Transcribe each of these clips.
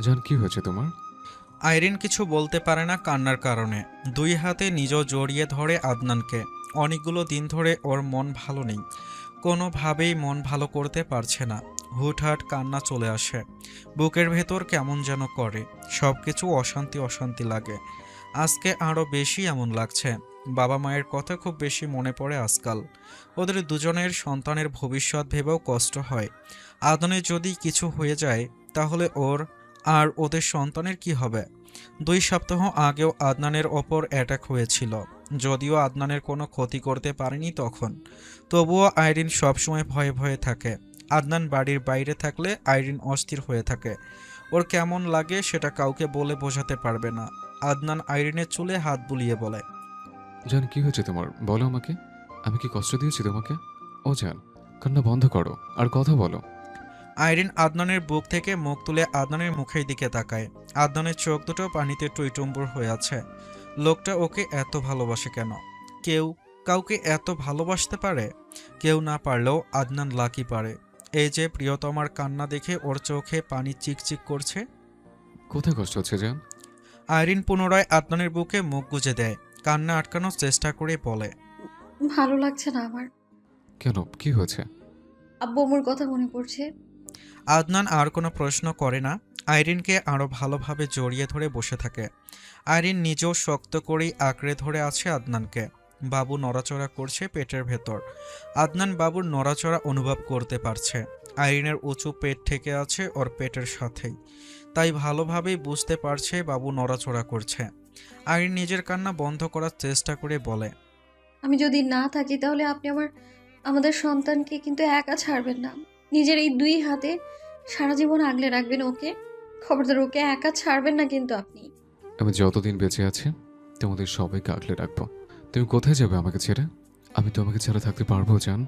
জান, কি হয়েছে তোমার? আইরিন কিছু বলতে পারে না কান্নার কারণে। দুই হাতে নিজেও জড়িয়ে ধরে আদনানকে। অনেকগুলো দিন ধরে ওর মন ভালো নেই, কোনোভাবেই মন ভালো করতে পারছে না। হুটহাট কান্না চলে আসে, বুকের ভেতর কেমন যেন করে, সব কিছু অশান্তি অশান্তি লাগে। আজকে আরও বেশি এমন লাগছে। বাবা মায়ের কথা খুব বেশি মনে পড়ে আজকাল। ওদের দুজনের সন্তানের ভবিষ্যৎ ভেবেও কষ্ট হয়। আদনের যদি কিছু হয়ে যায় তাহলে ওর আর ওদের সন্তানের কি হবে? 2 সপ্তাহ আগেও আদনানের ওপর অ্যাটাক হয়েছিল, যদিও আদনানের কোনো ক্ষতি করতে পারেনি তখন। তবুও আইরিন সবসময় ভয়ে ভয়ে থাকে। আদনান বাড়ির বাইরে থাকলে আইরিন অস্থির হয়ে থাকে। ওর কেমন লাগে সেটা কাউকে বলে বোঝাতে পারবে না। আদনান আইরিনের চুলে হাত বুলিয়ে বলে, জান, কি হয়েছে তোমার? বলো আমাকে। আমি কি কষ্ট দিয়েছি তোমাকে? ও জান, কান্না বন্ধ করো আর কথা বলো। আইরিন আদনানের বুক থেকে মুখ তুলে আদনানের মুখের দিকে তাকায়। আদনানের চোখ দুটো পানিতে টইটুম্বুর হয়ে আছে। লোকটা ওকে এত ভালোবাসে কেন? কেউ কাউকে এত ভালোবাসতে পারে? কেউ না পারলেও আদনান লাকি পারে। এই যে প্রিয়তমার কান্না দেখে ওর চোখে পানি চিকচিক করছে। কোথায় কষ্ট হচ্ছে জান? আইরিন পুনরায় আদনানের বুকে মুখ গুজে দেয়, কান্না আটকানোর চেষ্টা করে বলে, ভালো লাগছে না আমার। কেন, কি হয়েছে? আব্বু আম্মুর কথা মনে পড়ছে। আদনান আর কোনো প্রশ্ন করে না। আইরিনকে আরও ভালোভাবে জড়িয়ে ধরে বসে থাকে। আইরিন নিজেও শক্ত করেই আঁকড়ে ধরে আছে আদনানকে। বাবু নড়াচড়া করছে পেটের ভেতর। আদনান বাবুর নড়াচড়া অনুভব করতে পারছে। আইরিনের উঁচু পেট থেকে আছে ওর পেটের সাথেই, তাই ভালোভাবেই বুঝতে পারছে বাবু নড়াচড়া করছে। আইরিন নিজের কান্না বন্ধ করার চেষ্টা করে বলে, আমি যদি না থাকি তাহলে আপনি আমাদের সন্তানকে কিন্তু একা ছাড়বেন না। নিজের এই 2 হাতে সারা জীবন আগলে রাখবেন ওকে। খবরদার ওকে একা ছাড়বেন না কিন্তু আপনি। আমি যতদিন বেঁচে আছি তোমাদের সবাইকে আগলে রাখবো। তুমি কোথায় যাবে আমাকে ছেড়ে? আমি তোমাকে ছাড়া থাকতে পারবো জান?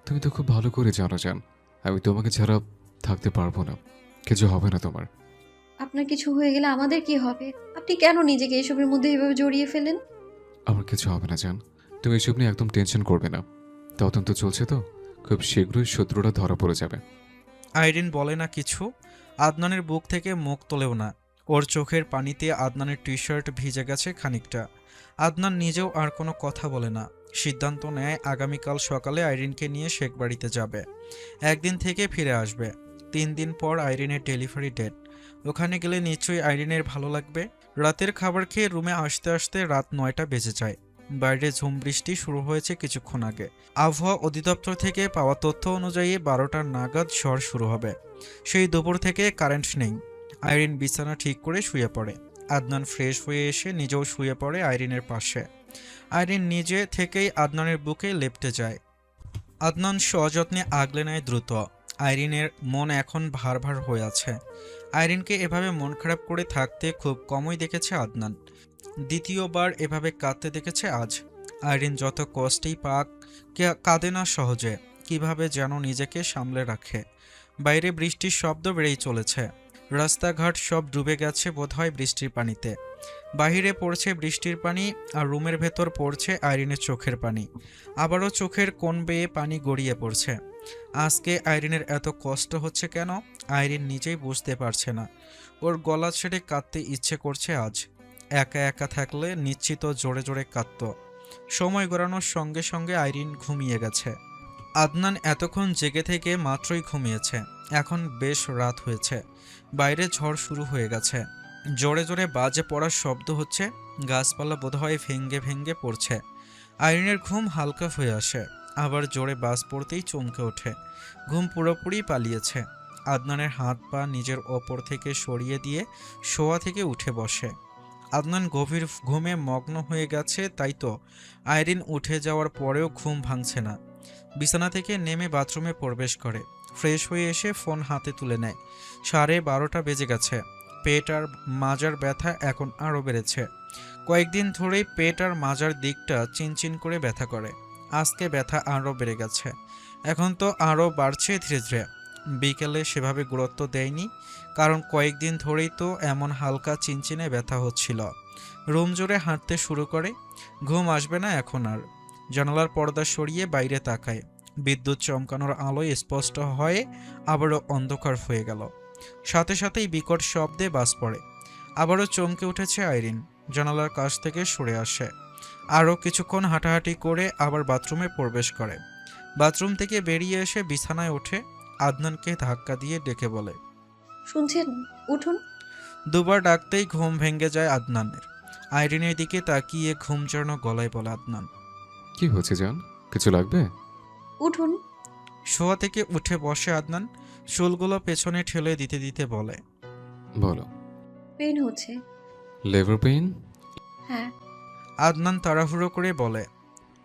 তুমি তো খুব ভালো করে জানো জান, আমি তোমাকে ছাড়া থাকতে পারবো না। কিছু হবে না তোমার। আপনার কিছু হয়ে গেলে আমাদের কি হবে? আপনি কেন নিজেকে এসবের মধ্যে এভাবে জড়িয়ে ফেলেন? আমার কিছু হবে না জান, তুমি এসব নিয়ে একদম টেনশন করবে না। তদন্ত চলছে তো, খুব শীঘ্রই শত্রুরা ধরা পড়ে যাবে। আইরিন বলে না কিছু। আদনানের বুক থেকে মুখ তোলেও না। ওর চোখের পানিতে আদনানের টি শার্ট ভিজে গেছে খানিকটা। আদনান নিজেও আর কোনো কথা বলে না। সিদ্ধান্ত নেয় আগামীকাল সকালে আইরিনকে নিয়ে শেখ বাড়িতে যাবে। একদিন থেকে ফিরে আসবে। 3 দিন পর আইরিনের ডেলিভারি ডেট। ওখানে গেলে নিশ্চয়ই আইরিনের ভালো লাগবে। রাতের খাবার খেয়ে রুমে আসতে আসতে রাত 9টা বেজে যায়। বাইরে ঝুম বৃষ্টি শুরু হয়েছে কিছুক্ষণ আগে। আবহাওয়া অধিদপ্তর থেকে পাওয়া তথ্য অনুযায়ী 12টা নাগাদ ঝড় শুরু হবে। সেই দুপুর থেকে কারেন্ট নেই। আইরিন বিছানা ঠিক করে শুয়ে পড়ে। আদনান ফ্রেশ হয়ে এসে নিজেও শুয়ে পড়ে আইরিনের পাশে। আইরিন নিজে থেকেই আদনানের বুকে লেপ্টে যায়। আদনান সযত্নে আগলে নেয় দ্রুত। আইরিনের মন এখন ভার ভার হয়ে আছে। আইরিনকে এভাবে মন খারাপ করে থাকতে খুব কমই দেখেছে আদনান। দ্বিতীয়বার এভাবে কাঁদতে দেখেছে আজ। আইরিন যত কষ্টেই পাক, কাঁদে না সহজে। কিভাবে যেন নিজেকে সামলে রাখে। বাইরে বৃষ্টির শব্দ বেড়েই চলেছে। রাস্তাঘাট সব ডুবে গেছে বোধহয় বৃষ্টির পানিতে। বাহিরে পড়ছে বৃষ্টির পানি, আর রুমের ভেতর পড়ছে আইরিনের চোখের পানি। আবারও চোখের কোণ বেয়ে পানি গড়িয়ে পড়ছে। আজকে আইরিনের এত কষ্ট হচ্ছে কেন? আইরিন নিজেই বুঝতে পারছে না। ওর গলা ছেড়ে কাঁদতে ইচ্ছে করছে আজ। একা একা থাকলে নিশ্চিত জোরে জোরে কাঁদত। সময় গড়ানোর সঙ্গে সঙ্গে আইরিন ঘুমিয়ে গেছে। আদনান এতক্ষণ জেগে থেকে মাত্রই ঘুমিয়েছে। এখন বেশ রাত হয়েছে। বাইরে ঝড় শুরু হয়ে গেছে। জোরে জোরে বাজে পড়ার শব্দ হচ্ছে। গাছপালা বোধহয় ভেঙ্গে ভেঙ্গে পড়ছে। আইরিনের ঘুম হালকা হয়ে আসে। আবার জোরে বাজ পড়তেই চমকে ওঠে। ঘুম পুরোপুরি পালিয়েছে। আদনানের হাত পা নিজের ওপর থেকে সরিয়ে দিয়ে শোয়া থেকে উঠে বসে। আদনান গভীর ঘুমে মগ্ন হয়ে গেছে, তাই তো আইরিন উঠে যাওয়ার পরেও ঘুম ভাঙছে না। বিছানা থেকে নেমে বাথরুমে প্রবেশ করে। ফ্রেশ হয়ে এসে ফোন হাতে তুলে নেয়। 12:30 বেজে গেছে। পেট আর মাজার ব্যথা এখন আরও বেড়েছে। কয়েকদিন ধরেই পেট আর মাজার দিকটা চিনচিন করে ব্যথা করে। আজকে ব্যথা আরও বেড়ে গেছে। এখন তো আরও বাড়ছে ধীরে ধীরে। বিকেলে সেভাবে গুরুত্ব দেয়নি, কারণ কয়েকদিন ধরেই তো এমন হালকা চিনচিনে ব্যথা হচ্ছিল। রুম জুড়ে হাঁটতে শুরু করে। ঘুম আসবে না এখন আর। জানালার পর্দা সরিয়ে বাইরে তাকায়। বিদ্যুৎ চমকানোর আলোয় স্পষ্ট হয়ে আবারও অন্ধকার হয়ে গেল। সাথে সাথেই বিকট শব্দে বাজ পড়ে। আবারও চমকে উঠেছে আইরিন। জানালার কাছ থেকে সরে আসে। আরও কিছুক্ষণ হাঁটাহাঁটি করে আবার বাথরুমে প্রবেশ করে। বাথরুম থেকে বেরিয়ে এসে বিছানায় ওঠে। আদনানকে ধাক্কা দিয়ে ডেকে বলে, শুনছেন? উঠুন। দুবার ডাকতেই ঘুম ভেঙে যায় আদনানের। আইরিনের দিকে তাকিয়ে ঘুম জড়ানো গলায় বলে আদনান, কি হয়েছে জান? কিছু লাগবে? উঠুন। শোয়া থেকে উঠে বসে আদনান। চুলগুলো পেছনে ঠেলে দিতে দিতে বলে, বলো। পেন হচ্ছে। Lever pain? হ্যাঁ। আদনান তাড়াহুড়ো করে বলে,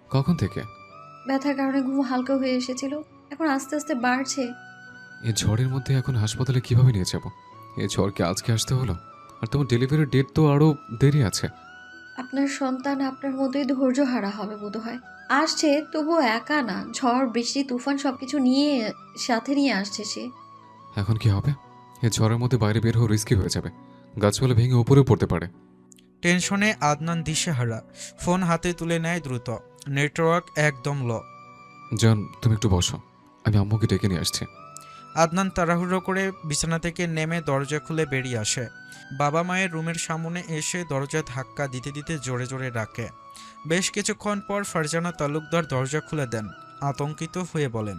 কখন থেকে? ব্যথার কারণে ঘুম হালকা হয়ে এসেছিল, এখন আস্তে আস্তে বাড়ছে। এই ঝড়ের মধ্যে এখন হাসপাতালে কিভাবে নিয়ে যাব? এই ঝড়কে আজকে আসতে হলো, আর তোমার ডেলিভারির ডেট তো আরও দেরি আছে। আপনার সন্তান আপনার মতোই ধৈর্য হারা হবে বোধহয়। আসছে তবুও একা না, ঝড় বৃষ্টি তুফান সবকিছু নিয়ে সাথে নিয়ে আসছে সে। এখন কি হবে? এই ঝড়ের মধ্যে বাইরে বের হওয়া রিস্কি হয়ে যাবে। গাছপালা ভেঙে উপরেও পড়তে পারে। টেনশনে আদনান দিশেহারা। ফোন হাতে তুলে নেয় দ্রুত। নেটওয়ার্ক একদম লো। জান, তুমি একটু বসো, আমি আম্মুকে ডেকে নিয়ে আসছি। আদনান তাড়াহুড়ো করে বিছানা থেকে নেমে দরজা খুলে বেরিয়ে আসে। বাবা মায়ের রুমের সামনে এসে দরজা ধাক্কা দিতে দিতে জোরে জোরে ডাকে। বেশ কিছুক্ষণ পর ফারজানা তালুকদার দরজা খুলে দেন। আতঙ্কিত হয়ে বলেন,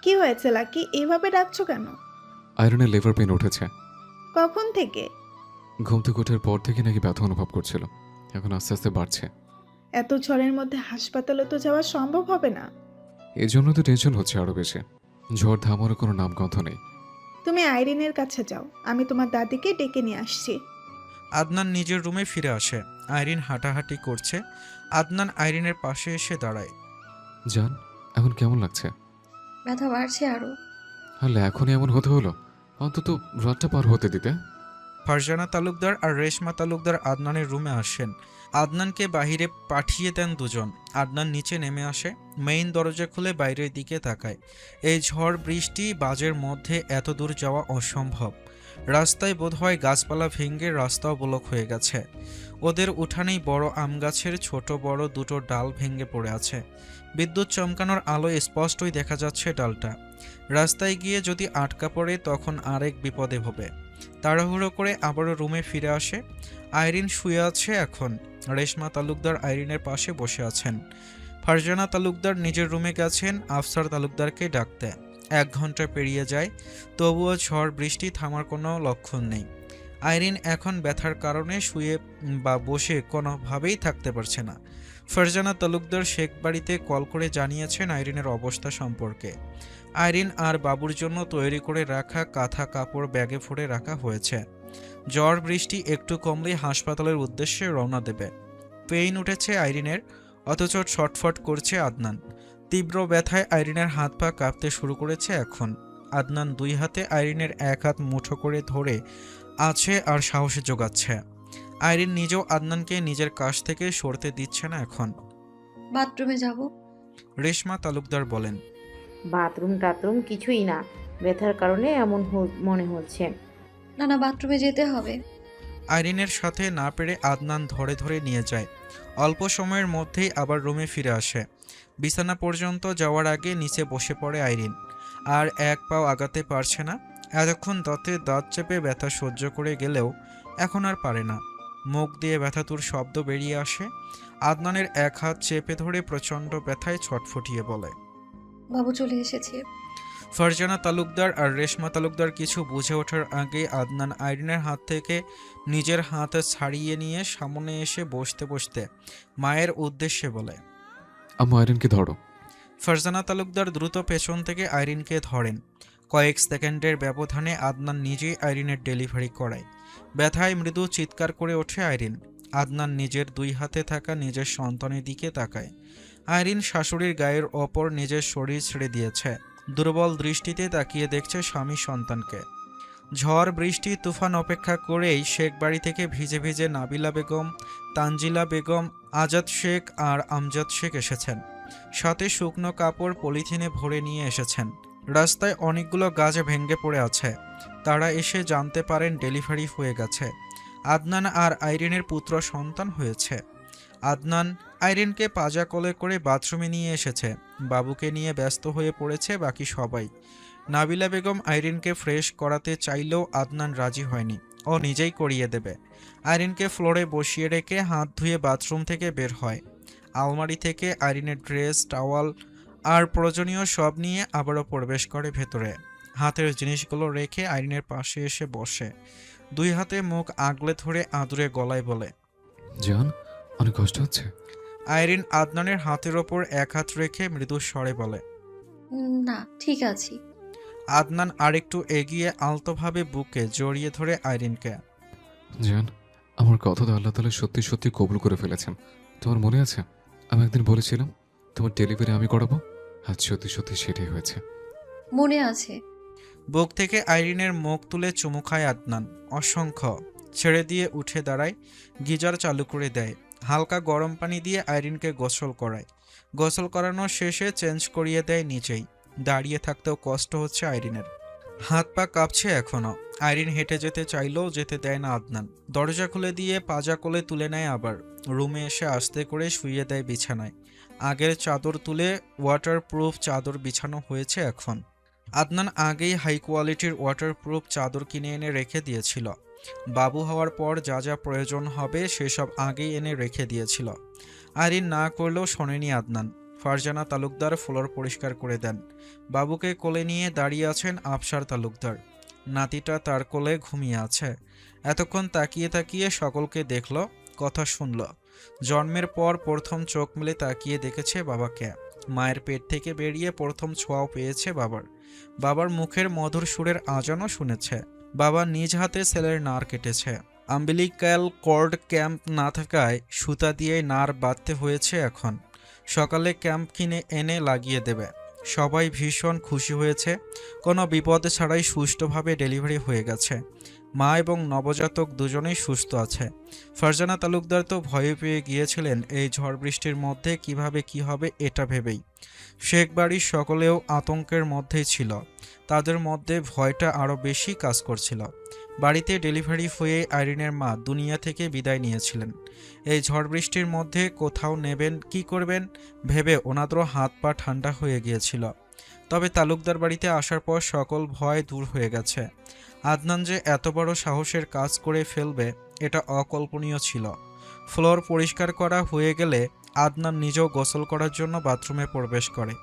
কি হয়েছে লাকি, এভাবে ডাকছো কেন? আয়রনের লেভার পেইন উঠেছে। কখন থেকে? ঘুম থেকে ওঠার পর থেকে নাকি ব্যথা অনুভব করছিল, এখন আস্তে আস্তে বাড়ছে। এত ঝড়ের মধ্যে হাসপাতালে তো যাওয়া সম্ভব হবে না। এই জন্য তো টেনশন হচ্ছে আরও বেশি। ঝড় থামারও কোনো নামগন্ধ নেই। তুমি আইরিনের কাছে যাও, আমি তোমার দাদিকে ডেকে নিয়ে আসছি। আদনান নিজের রুমে ফিরে আসে। আইরিন হাঁটাহাঁটি করছে। আদনান আইরিনের পাশে এসে দাঁড়ায়। জান, এখন কেমন লাগছে? ব্যথা বাড়ছে আরো। তাহলে এখনই এমন হতে হলো? অন্তত রাতটা পার হতে দিতে। ফারজানা তালুকদার আর রেশমা তালুকদার আদনানের রুমে আসেন। আদনানকে বাহিরে পাঠিয়ে দেন দুজন। আদনান নিচে নেমে আসে। মেইন দরজা খুলে বাইরের দিকে তাকায়। এই ঝড় বৃষ্টি বাজের মধ্যে এত দূর যাওয়া অসম্ভব। রাস্তায় বোধহয় গাছপালা ভেঙে রাস্তাও ব্লক হয়ে গেছে। ওদের উঠানেই বড় আম গাছের ছোট বড় দুটো ডাল ভেঙে পড়ে আছে। বিদ্যুৎ চমকানোর আলোয় স্পষ্টই দেখা যাচ্ছে ডালটা। রাস্তায় গিয়ে যদি আটকা পড়ে তখন আরেক বিপদে হবে। তাড়াহুড়ো করে আবারও রুমে ফিরে আসে। আইরিন শুয়ে আছে এখন। রেশমা তালুকদার আইরিনের পাশে বসে আছেন। ফারজানা তালুকদার নিজের রুমে গেছেন আফসার তালুকদারকে ডাকতে। 1 ঘন্টা পেরিয়ে যায়, তবুও ঝড় বৃষ্টি থামার কোনো লক্ষণ নেই। আইরিন এখন ব্যথার কারণে শুয়ে বা বসে কোনোভাবেই থাকতে পারছে না। ফারজানা তালুকদার শেখ বাড়িতে কল করে জানিয়েছেন আইরিনের অবস্থা সম্পর্কে। আইরিন আর বাবুর জন্য তৈরি করে রাখা কাঁথা কাপড় ব্যাগে ভরে রাখা হয়েছে। ঝড় বৃষ্টি একটু কমলেই হাসপাতালের উদ্দেশ্যে রওনা দেবে। পেইন উঠেছে আইরিনের, অথচ ছটফট করছে আদনান। তীব্র ব্যথায় আইরিনের হাত পা কাঁপতে শুরু করেছে এখন। আদনান 2 হাতে আইরিনের এক হাত মুঠো করে ধরে আছে আর সাহসে জোগাচ্ছে। আইরিন নিজেও আদনানকে নিজের কাছ থেকে সরতে দিচ্ছে না এখন। বাথরুমে যাব। রেশমা তালুকদার বলেন, বাথরুম টাথরুম কিছুই না, ব্যথার কারণে এমন মনে হচ্ছে। না না, বাথরুমে যেতে হবে। আইরিনের সাথে না পেরে আদনান ধরে ধরে নিয়ে যায়। অল্প সময়ের মধ্যেই আবার রুমে ফিরে আসে। বিছানা পর্যন্ত যাওয়ার আগে নিচে বসে পড়ে আইরিন। আর এক পাও আগাতে পারছে না। এতক্ষণ দাঁতে দাঁত চেপে ব্যথা সহ্য করে গেলেও এখন আর পারে না। মুখ দিয়ে ব্যথাতুর শব্দ বেরিয়ে আসে। আদনানের এক হাত চেপে ধরে প্রচণ্ড ব্যথায় ছটফটিয়ে বলে, বাবু চলে এসেছে। ফারজানা তালুকদার আর রেশমা তালুকদার কিছু বুঝে ওঠার আগে আদনান আইরিনের হাত থেকে নিজের হাত ছাড়িয়ে নিয়ে সামনে এসে বসতে বসতে মায়ের উদ্দেশ্যে বলে, আম্মু, আয়রনকে ধরো। ফারজানা তালুকদার দ্রুত পেছন থেকে আইরিনকে ধরেন। কয়েক সেকেন্ডের ব্যবধানে আদনান নিজেই আইরিনের ডেলিভারি করায়। ব্যথায় মৃদু চিৎকার করে ওঠে আইরিন। আদনান নিজের 2 হাতে থাকা নিজের সন্তানের দিকে তাকায়। আইরিন শাশুড়ির গায়ের ওপর নিজের শরীর ছেড়ে দিয়েছে। দুর্বল দৃষ্টিতে তাকিয়ে দেখছে স্বামী সন্তানকে। ঝড় বৃষ্টি তুফান অপেক্ষা করেই শেখ বাড়ি থেকে ভিজে ভিজে নাবিলা বেগম, তানজিলা বেগম, আজাদ শেখ আর আমজাদ শেখ এসেছেন। সাথে শুকনো কাপড় পলিথিনে ভরে নিয়ে এসেছেন। রাস্তায় অনেকগুলো গাছ ভেঙে পড়ে আছে। তারা এসে জানতে পারেন ডেলিভারি হয়ে গেছে। আদনান আর আইরিনের পুত্র সন্তান হয়েছে। আদনান আইরিনকে পাজা কোলে করে বাথরুমে নিয়ে এসেছে। বাবুকে নিয়ে ব্যস্ত হয়ে পড়েছে বাকি সবাই। নাবিলা বেগম আইরিনকে ফ্রেশ করাতে চাইলেও আদনান রাজি হয়নি। ও নিজেই করিয়ে দেবে। আইরিনকে ফ্লোরে বসিয়ে রেখে হাত ধুয়ে বাথরুম থেকে বের হয়। আলমারি থেকে আইরিনের ড্রেস, টাওয়াল আর প্রয়োজনীয় সব নিয়ে আবারও প্রবেশ করে ভেতরে। হাতের জিনিসগুলো রেখে আইরিনের পাশে এসে বসে। দুই হাতে মুখ আগলে ধরে আদুরে গলায় বলে, জান, অনেক কষ্ট হচ্ছে? আইরিন আদনানের হাতের ওপর এক হাত রেখে মৃদু স্বরে বলে। না, ঠিক আছি। আদনান আরেকটু এগিয়ে আলতোভাবে বুকে জড়িয়ে ধরে আইরিনকে। জান, আমার কথা তো আল্লাহ তাআলা সত্যি সত্যি কবুল করে ফেলেছেন। তোমার মনে আছে আমি একদিন বলেছিলাম তোমার ডেলিভারি আমি করাবো? আজ সত্যি সত্যি সেটাই হয়েছে। মনে আছে। বুক থেকে আইরিনের মুখ তুলে চুমু খায় আদনান। অসংখ্য। ছেড়ে দিয়ে উঠে দাঁড়ায়, গিজার চালু করে দেয়। হালকা গরম পানি দিয়ে আইরিনকে গোসল করায়। গোসল করানো শেষে চেঞ্জ করিয়ে দেয় নিচেই। দাঁড়িয়ে থাকতেও কষ্ট হচ্ছে আইরিনের। হাত পা কাঁপছে এখনো। আইরিন হেঁটে যেতে চাইলেও যেতে দেয় না আদনান। দরজা খুলে দিয়ে পাজা কোলে তুলে নেয় আবার। রুমে এসে আস্তে করে শুইয়ে দেয় বিছানায়। আগের চাদর তুলে ওয়াটারপ্রুফ চাদর বিছানো হয়েছে এখন। আদনান আগেই হাই কোয়ালিটির ওয়াটারপ্রুফ চাদর কিনে এনে রেখে দিয়েছিল। বাবু হওয়ার পর যা যা প্রয়োজন হবে সেসব আগেই এনে রেখে দিয়েছিল। আইরিন না করলেও শোনেনি আদনান। ফারজানা তালুকদার ফ্লোর পরিষ্কার করে দেন। বাবুকে কোলে নিয়ে দাঁড়িয়ে আছেন আফসার তালুকদার। নাতিটা তার কোলে ঘুমিয়ে আছে। এতক্ষণ তাকিয়ে তাকিয়ে সকলকে দেখল, কথা শুনল। জন্মের পর প্রথম চোখ মেলে তাকিয়ে দেখেছে বাবাকে। মায়ের পেট থেকে বেরিয়ে প্রথম ছোঁয়াও পেয়েছে বাবার। বাবার মুখের মধুর সুরের আজানও শুনেছে। বাবা নিজ হাতে ছেলের নার কেটেছে। আম্বিলিক্যাল কর্ড ক্যাম্প না থাকায় সুতা দিয়ে নার বাঁধতে হয়েছে এখন। সকালে ক্যাম্প কিনে এনে লাগিয়ে দেবে। সবাই ভীষণ খুশি হয়েছে। কোনো বিপদ ছাড়াই সুষ্ঠুভাবে ডেলিভারি হয়ে গেছে। মা এবং নবজাতক দুজনেই সুস্থ আছে। ফারজানা তালুকদার তো ভয়ে পেয়ে গিয়েছিলেন এই ঝড় বৃষ্টির মধ্যে কিভাবে কি হবে এটা ভেবেই। শেখ বাড়ির সকলেও আতঙ্কের মধ্যেই ছিল। তাদের মধ্যে ভয়টা আরও বেশি কাজ করছিল। বাড়িতে ডেলিভারি হয়ে আইরিনের মা দুনিয়া থেকে বিদায় নিয়েছিলেন। এই ঝড় বৃষ্টির মধ্যে কোথাও নেবেন কি করবেন ভেবে ওনাদেরও হাত পা ঠান্ডা হয়ে গিয়েছিল। তবে তালুকদার বাড়িতে আসার পর সকল ভয় দূর হয়ে গেছে। আদনান যে এত বড় সাহসের কাজ করে ফেলবে এটা অকল্পনীয় ছিল। ফ্লোর পরিষ্কার করা হয়ে গেলে আদনান নিজেও গোসল করার জন্য বাথরুমে প্রবেশ করে।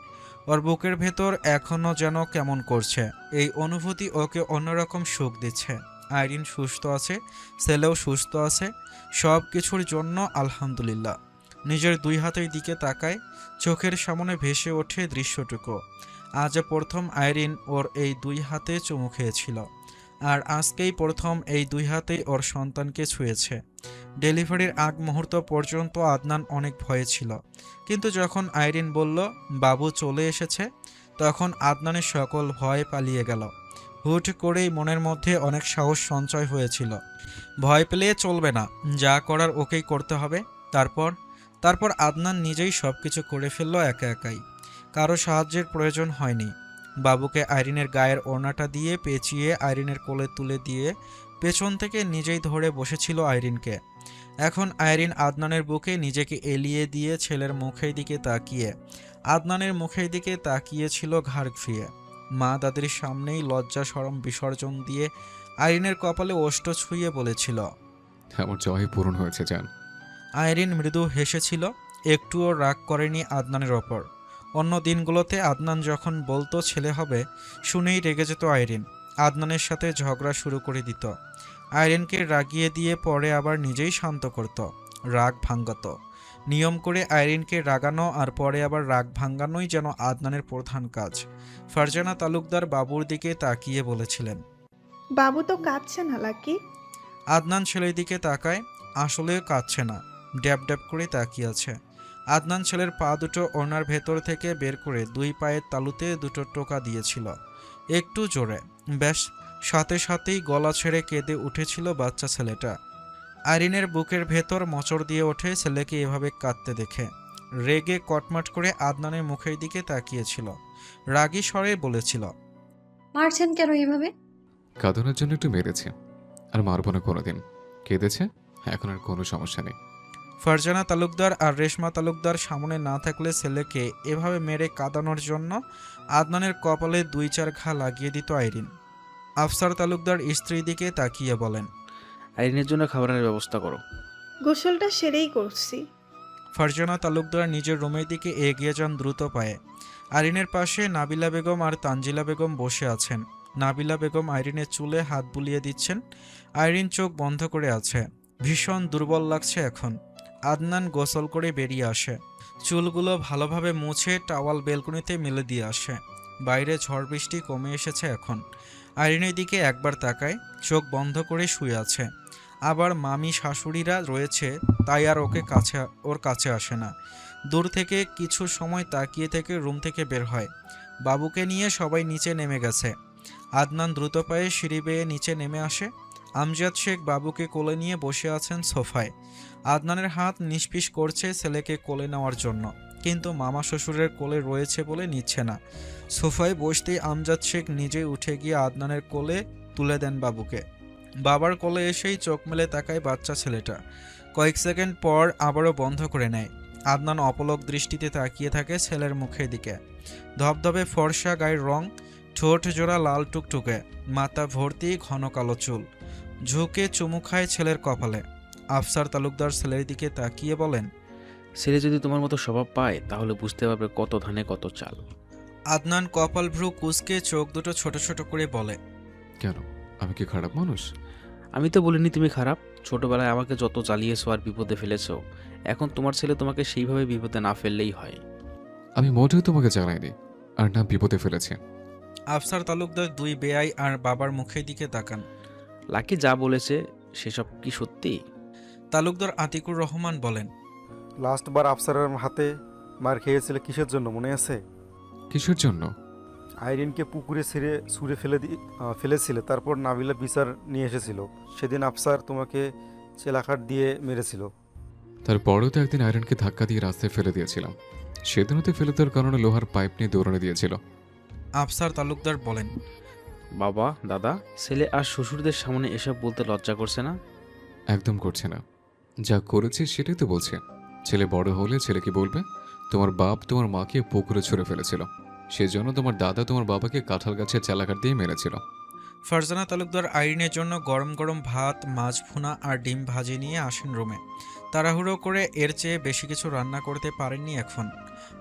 ওর বুকের ভেতর এখনও যেন কেমন করছে। এই অনুভূতি ওকে অন্যরকম সুখ দিচ্ছে। আইরিন সুস্থ আছে, ছেলেও সুস্থ আছে, সব কিছুর জন্য আলহামদুলিল্লাহ। নিজের দুই হাতের দিকে তাকায়, চোখের সামনে ভেসে ওঠে দৃশ্যটুকু। আজ প্রথম আইরিন ওর এই দুই হাতে চুমু খেয়েছিল, আর আজকেই প্রথম এই দুই হাতেই ওর সন্তানকে ছুঁয়েছে। ডেলিভারির আগ মুহূর্ত পর্যন্ত আদনান অনেক ভয়ে ছিল, কিন্তু যখন আইরিন বলল বাবু চলে এসেছে, তখন আদনানের সকল ভয় পালিয়ে গেল। হুট করেই মনের মধ্যে অনেক সাহস সঞ্চয় হয়েছিল। ভয় পেলে চলবে না, যা করার ওকেই করতে হবে। তারপর আদনান নিজেই সব কিছু করে ফেলল একা একাই। কারো সাহায্যের প্রয়োজন হয়নি। বাবুকে আইরিনের গায়ের ওড়নাটা দিয়ে পেঁচিয়ে আইরিনের কোলে তুলে দিয়ে পেছন থেকে নিজেই ধরে বসেছিল আইরিনকে। এখন আইরিন আদনানের বুকে নিজেকে এলিয়ে দিয়ে ছেলের মুখের দিকে তাকিয়ে আদনানের মুখের দিকে তাকিয়েছিল ঘাড় ঘুরিয়ে। মা দাদির সামনেই লজ্জা শরম বিসর্জন দিয়ে আইরিনের কপালে ওষ্ঠ ছুঁয়ে বলেছিল, আমার জয় পূরণ হয়েছে জান। আইরিন মৃদু হেসেছিল, একটুও রাগ করেনি আদনানের ওপর। অন্য দিনগুলোতে আদনান যখন বলতো ছেলে হবে, শুনেই রেগে যেত আইরিন। আদনানের সাথে ঝগড়া শুরু করে দিত। আইরিনকে রাগিয়ে দিয়ে পরে আবার নিজেই শান্ত করত, রাগ ভাঙ্গাত। নিয়ম করে আইরিনকে রাগানো আর পরে আবার রাগ ভাঙ্গানোই যেন আদনানের প্রধান কাজ। ফারজানা তালুকদার বাবুর দিকে তাকিয়ে বলেছিলেন, বাবু তো কাঁদছে না লাকি। আদনান ছেলের দিকে তাকায়, আসলেও কাঁদছে না, ড্যাব ড্যাব করে তাকিয়ে আছে। আদনান ছেলের পা দুটো ওড়নার ভেতর থেকে বের করে দুই পায়ের তালুতে দুটো টোকা দিয়েছিল, একটু জোরে। ব্যাস, সাথে সাথেই গলা ছেড়ে কেঁদে উঠেছিল বাচ্চা ছেলেটা। আইরিনের বুকের ভেতর মোচড় দিয়ে ওঠে ছেলেকে এভাবে কাঁদতে দেখে। রেগে কটমট করে আদনানের মুখের দিকে তাকিয়েছিল, রাগী স্বরে বলেছিল, মারছেন কেন এইভাবে? কাঁদানোর জন্য একটু মেরেছে, আর মারবো না কোনোদিন। কেঁদেছে, এখন আর কোনো সমস্যা নেই। ফারজানা তালুকদার আর রেশমা তালুকদার সামনে না থাকলে ছেলেকে এভাবে মেরে কাঁদানোর জন্য আদনানের কপালে 2-4 ঘা লাগিয়ে দিত আইরিন। আফসার তালুকদার স্ত্রীর দিকে তাকিয়ে বলেন, আইরিনের জন্য খাবারের ব্যবস্থা করো। গোসলটা সেরেই করছি। ফারজানা তালুকদার নিজের রুমের দিকে এগিয়ে যান দ্রুত পায়ে। আইরিনের পাশে নাবিলা বেগম আর তানজিলা বেগম বসে আছেন। নাবিলা বেগম আইরিনের চুলে হাত বুলিয়ে দিচ্ছেন। আইরিন চোখ বন্ধ করে আছে। ভীষণ দুর্বল লাগছে এখন। আদনান গোসল করে বেরিয়ে আসে। চুলগুলো ভালোভাবে মুছে টাওয়াল বেলকনিতে মেলে দিয়ে আসে। বাইরে ঝড় বৃষ্টি কমে এসেছে এখন। আইরিনের দিকে একবার তাকায়, চোখ বন্ধ করে শুয়ে আছে। আবার মামি শাশুড়িরা রয়েছে, তাই আর ওর কাছে আসে না। দূর থেকে কিছু সময় তাকিয়ে থেকে রুম থেকে বের হয়। বাবুকে নিয়ে সবাই নিচে নেমে গেছে। আদনান দ্রুত পায়ে সিঁড়ি বেয়ে নিচে নেমে আসে। আমজাদ শেখ বাবুকে কোলে নিয়ে বসে আছেন সোফায়। আদনানের হাত নিষ্পিস করছে ছেলেকে কোলে নেওয়ার জন্য, কিন্তু মামা শ্বশুরের কোলে রয়েছে বলে নিচ্ছে না। সোফায় বসতেই আমজাদ শেখ নিজেই উঠে গিয়ে আদনানের কোলে তুলে দেন বাবুকে। বাবার কোলে এসেই চোখ মেলে তাকায় বাচ্চা ছেলেটা। কয়েক সেকেন্ড পর আবারও বন্ধ করে নেয়। আদনান অপলক দৃষ্টিতে তাকিয়ে থাকে ছেলের মুখের দিকে। ধবধবে ফর্সা গায়ের রং, ঠোঁট জোড়া লাল টুকটুকে, মাথা ভর্তি ঘন কালো চুল। ঝুঁকে চুমু খায় ছেলের কপালে। আফসার তালুকদার ছেলের দিকে তাকিয়ে বলেন, ছেলে যদি তোমার মতো স্বভাব পায় তাহলে বুঝতে পারবে কত ধানে কত চাল। আদনান কপাল ভ্রু কুঁচকে চোখ দুটো ছোট ছোট করে বলে, কেন, আমি কি খারাপ মানুষ? আমি তো বলিনি তুমি খারাপ। ছোটবেলায় আমাকে যত জ্বালিয়েছো আর বিপদে ফেলেছো, এখন তোমার ছেলে তোমাকে সেইভাবে বিপদে না ফেললেই হয়। আমি মোটেও তোমাকে জানাইনি, আর না বিপদে ফেলেছে। আফসার তালুকদার দুই বেয়াই আর বাবার মুখের দিকে তাকান। লাকি যা বলেছে সেসব কি সত্যি? তালুকদার আতিকুর রহমান বলেন, লাস্টবার আফসারের হাতে মার খেয়েছিলে কিসের জন্য মনে আছে? কিসের জন্য? আইরিনকে পুকুরে ছেড়ে ছুঁড়ে ফেলেছিলে, তারপর নাবিলা বিচার নিয়ে এসেছিল। সেদিন আফসার তোমাকে চেলাকাট দিয়ে মেরেছিল। তারপরেও তো একদিন আয়রনকে ধাক্কা দিয়ে রাস্তায় ফেলে দিয়েছিলাম। সেদিনও তো ফেলে দেওয়ার কারণে লোহার পাইপ নিয়ে দৌড়ানো দিয়েছিল। আফসার তালুকদার বলেন, বাবা, দাদা, ছেলে আর শ্বশুরদের সামনে এসব বলতে লজ্জা করছে না? একদম করছে না। যা করেছে সেটাই তো বলছে। ছেলে বড় হলে ছেলেকে বলবে, তোমার বাপ তোমার মাকে পুকুরে ছুঁড়ে ফেলেছিল, সেজন্য তোমার দাদা তোমার বাবাকে কাঁঠাল গাছের চালাকাট দিয়ে মেরেছিল। ফারজানা তালুকদার আইরিনের জন্য গরম গরম ভাত, মাছ ভুনা আর ডিম ভাজি নিয়ে আসেন রুমে। তাড়াহুড়ো করে এর চেয়ে বেশি কিছু রান্না করতে পারেননি এখন।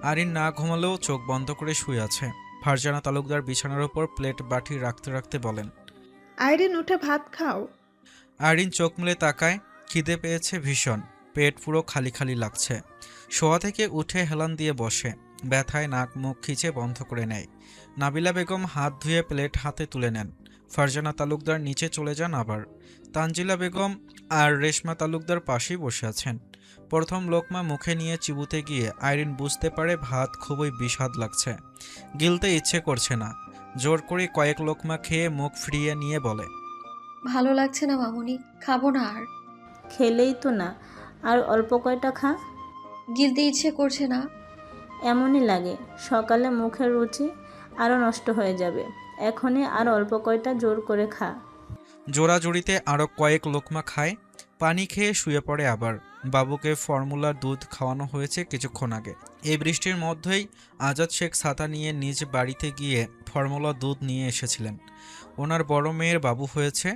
আইরিন না ঘুমালেও চোখ বন্ধ করে শুয়ে আছে। ফারজানা তালুকদার বিছানার ওপর প্লেট বাটি রাখতে রাখতে বলেন, আইরিন উঠে ভাত খাও। আইরিন চোখ মেলে তাকায়। খিদে পেয়েছে ভীষণ, পেট পুরো খালি খালি লাগছে। শোয়া থেকে উঠে হেলান দিয়ে বসে, ব্যথায় নাক মুখ খিচে বন্ধ করে নেয়। নাবিলা বেগম হাত ধুয়ে প্লেট হাতে তুলে নেন। ফারজানা তালুকদার নিচে চলে যান আবার। তানজিলা বেগম আর রেশমা তালুকদার পাশেই বসে আছেন। প্রথম লোকমা মুখে নিয়ে চিবুতে গিয়ে আইরিন বুঝতে পারে ভাত খুবই বিস্বাদ লাগছে। গিলতে ইচ্ছে করছে না। জোর করে কয়েক লোকমা খেয়ে মুখ ফিরিয়ে নিয়ে বলে, ভালো লাগছে না মামুনি, খাবো না আর। খেলেই তো না, আর অল্প কয়টা খা। গিলতে ইচ্ছে করছে না। এমনই লাগে, সকালে মুখের রুচি আরও নষ্ট হয়ে যাবে। এখনই আর অল্প কয়টা জোর করে খা। জোড়াজুড়িতে আরও কয়েক লোকমা খায়। পানি খেয়ে শুয়ে পড়ে আবার। বাবুকে ফর্মুলার দুধ খাওয়ানো হয়েছে কিছুক্ষণ আগে। এই বৃষ্টির মধ্যেই আজাদ শেখ ছাতা নিয়ে নিজ বাড়িতে গিয়ে ফর্মুলা দুধ নিয়ে এসেছিলেন। ওনার বড় মেয়ের বাবু হয়েছে।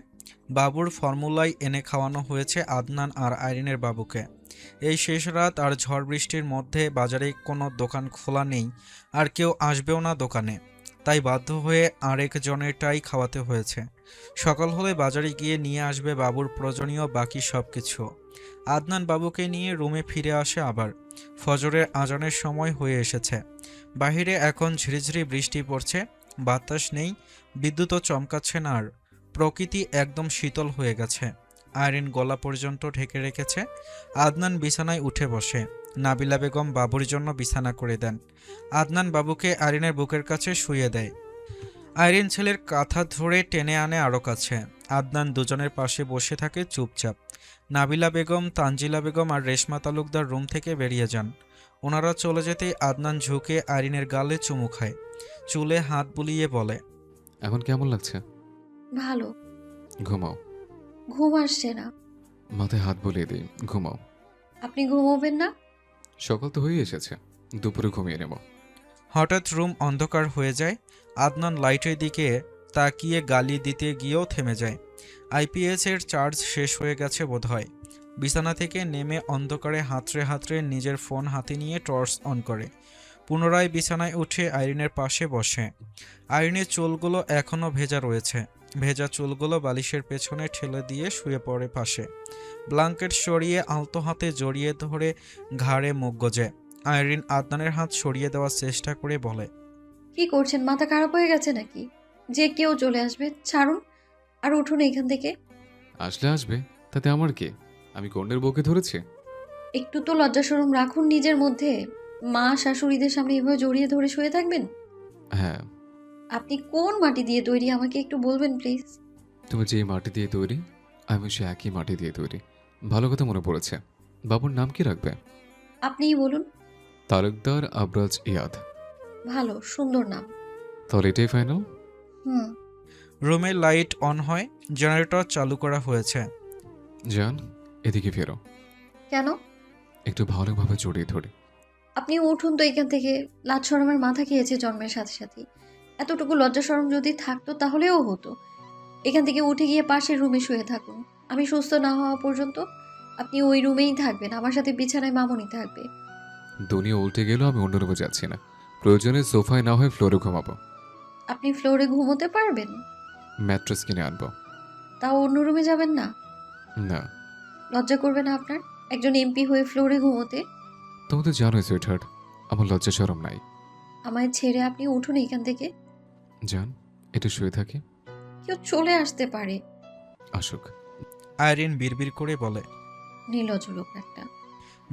বাবুর ফর্মুলাই এনে খাওয়ানো হয়েছে আদনান আর আইরিনের বাবুকে। এই শেষ রাত আর ঝড় বৃষ্টির মধ্যে বাজারে কোনো দোকান খোলা নেই, আর কেউ আসবেও না দোকানে, তাই বাধ্য হয়ে আরেকজনেরটাই খাওয়াতে হয়েছে। সকাল হলে বাজারে গিয়ে নিয়ে আসবে বাবুর প্রয়োজনীয় বাকি সব কিছু। আদনান বাবুকে নিয়ে রুমে ফিরে আসে আবার। ফজরের আজানের সময় হয়ে এসেছে। বাহিরে এখন ঝিরিঝিরি বৃষ্টি পড়ছে, বাতাস নেই, বিদ্যুৎও চমকাচ্ছে না আর। প্রকৃতি একদম শীতল হয়ে গেছে। আইরিন গলা পর্যন্ত ঢেকে রেখেছে। আদনান বিছানায় উঠে বসে। নাবিলা বেগম বাবুর জন্য বিছানা করে দেন। আদনান বাবুকে আইরিনের বুকের কাছে শুইয়ে দেয়। আইরিন ছেলের কাঁথা ধরে টেনে আনে আরও কাছে। আদনান দুজনের পাশে বসে থাকে চুপচাপ। নাবিলা বেগম, তানজিলা বেগম আর রেশমা তালুকদার রুম থেকে বেরিয়ে যান। ওনারা চলে যেতেই আদনান ঝুঁকে আইরিনের গালে চুমু খায়। চুলে হাত বুলিয়ে বলে, এখন কেমন লাগছে? ভালো। ঘুমাও। ঘুম আসছে না। মাথায় হাত বুলিয়ে দিই, ঘুমাও। আপনি ঘুমোবেন না? সকাল তো হয়ে এসেছে, দুপুরে ঘুমিয়ে নেব। হঠাৎ রুম অন্ধকার হয়ে যায়। আদনান লাইটের দিকে তাকিয়ে গালি দিতে গিয়েও থেমে যায়। আইপিএসের চার্জ শেষ হয়ে গেছে বোধহয়। বিছানা থেকে নেমে অন্ধকারে হাতড়ে হাতড়ে নিজের ফোন হাতে নিয়ে টর্চ অন করে পুনরায় বিছানায় উঠে আইরিনের পাশে বসে। আইরিনের চুলগুলো এখনও ভেজা রয়েছে। ভেজা চুলগুলো বালিশের পেছনে ঠেলে দিয়ে শুয়ে পড়ে পাশে। ব্ল্যাঙ্কেট সরিয়ে আলতো হাতে জড়িয়ে ধরে ঘাড়ে মুখ গোজে। আইরিন আদনানের হাত সরিয়ে দেওয়ার চেষ্টা করে বলে, কি করছেন? মাথা খারাপ হয়ে গেছে নাকি? যে কেউ চলে আসবে, ছাড়ুন আর উঠুন এখান থেকে। আসলে আসবে, তাতে আমার কি? আমি কন্যের বউকে ধরেছি? একটু তো লজ্জা শরম রাখুন নিজের মধ্যে। মা শাশুড়িদের সামনে এভাবে জড়িয়ে ধরে শুয়ে থাকবেন? হ্যাঁ। আপনি কোন মাটি দিয়ে তৈরি আমাকে একটু বলবেন প্লিজ? তুমি যে মাটি দিয়ে তৈরি, আমি সে একই মাটি দিয়ে তৈরি। ভালো কথা মনে পড়েছে। বাবুর নাম কি রাখবে? আপনিই বলুন। তালুকদার আবরাজ ইয়াদ। ভালো, সুন্দর নাম। তাহলে এটাই ফাইনাল? হুম। রুমের লাইট অন হয়, জেনারেটর চালু করা হয়েছে। জান, এদিকে ফেরো। কেন? একটু ভালোভাবে জড়িয়ে ধরি। আপনি উঠুন তো এখান থেকে। লাজ শরমের মাথা খেয়েছে জন্মের সাথে সাথে। এতটুকু লজ্জা শরম যদি থাকতো তাহলেও হতো। এখান থেকে উঠে গিয়ে পাশের রুমে শুয়ে থাকুন। আমি সুস্থ না হওয়া পর্যন্ত আপনি ওই রুমেই থাকবেন। আমার সাথে বিছানায় মামুনি থাকবে। দুনিয়া উল্টে গেলেও আমি অন্য রুমে যাচ্ছি না। প্রয়োজনে সোফায় না হয় ফ্লোরে ঘুমাবো। আপনি ফ্লোরে ঘুমোতে পারবেন? ম্যাট্রেস কিনে আনবো। তাও অন্য রুমে যাবেন না? না। লজ্জা করবে না আপনার, একজন এমপি হয়ে ফ্লোরে ঘুমোতে? তুমি তো জানোই সুইটহার্ট, আমার লজ্জা শরম নাই। আমায় ছেড়ে আপনি উঠুন এখান থেকে। জান, একটু শুয়ে থাকি। কেউ চলে আসতে পারে। আসুক। আইরিন বিড়বিড় করে বলে। নির্লজ্জ লোক একটা।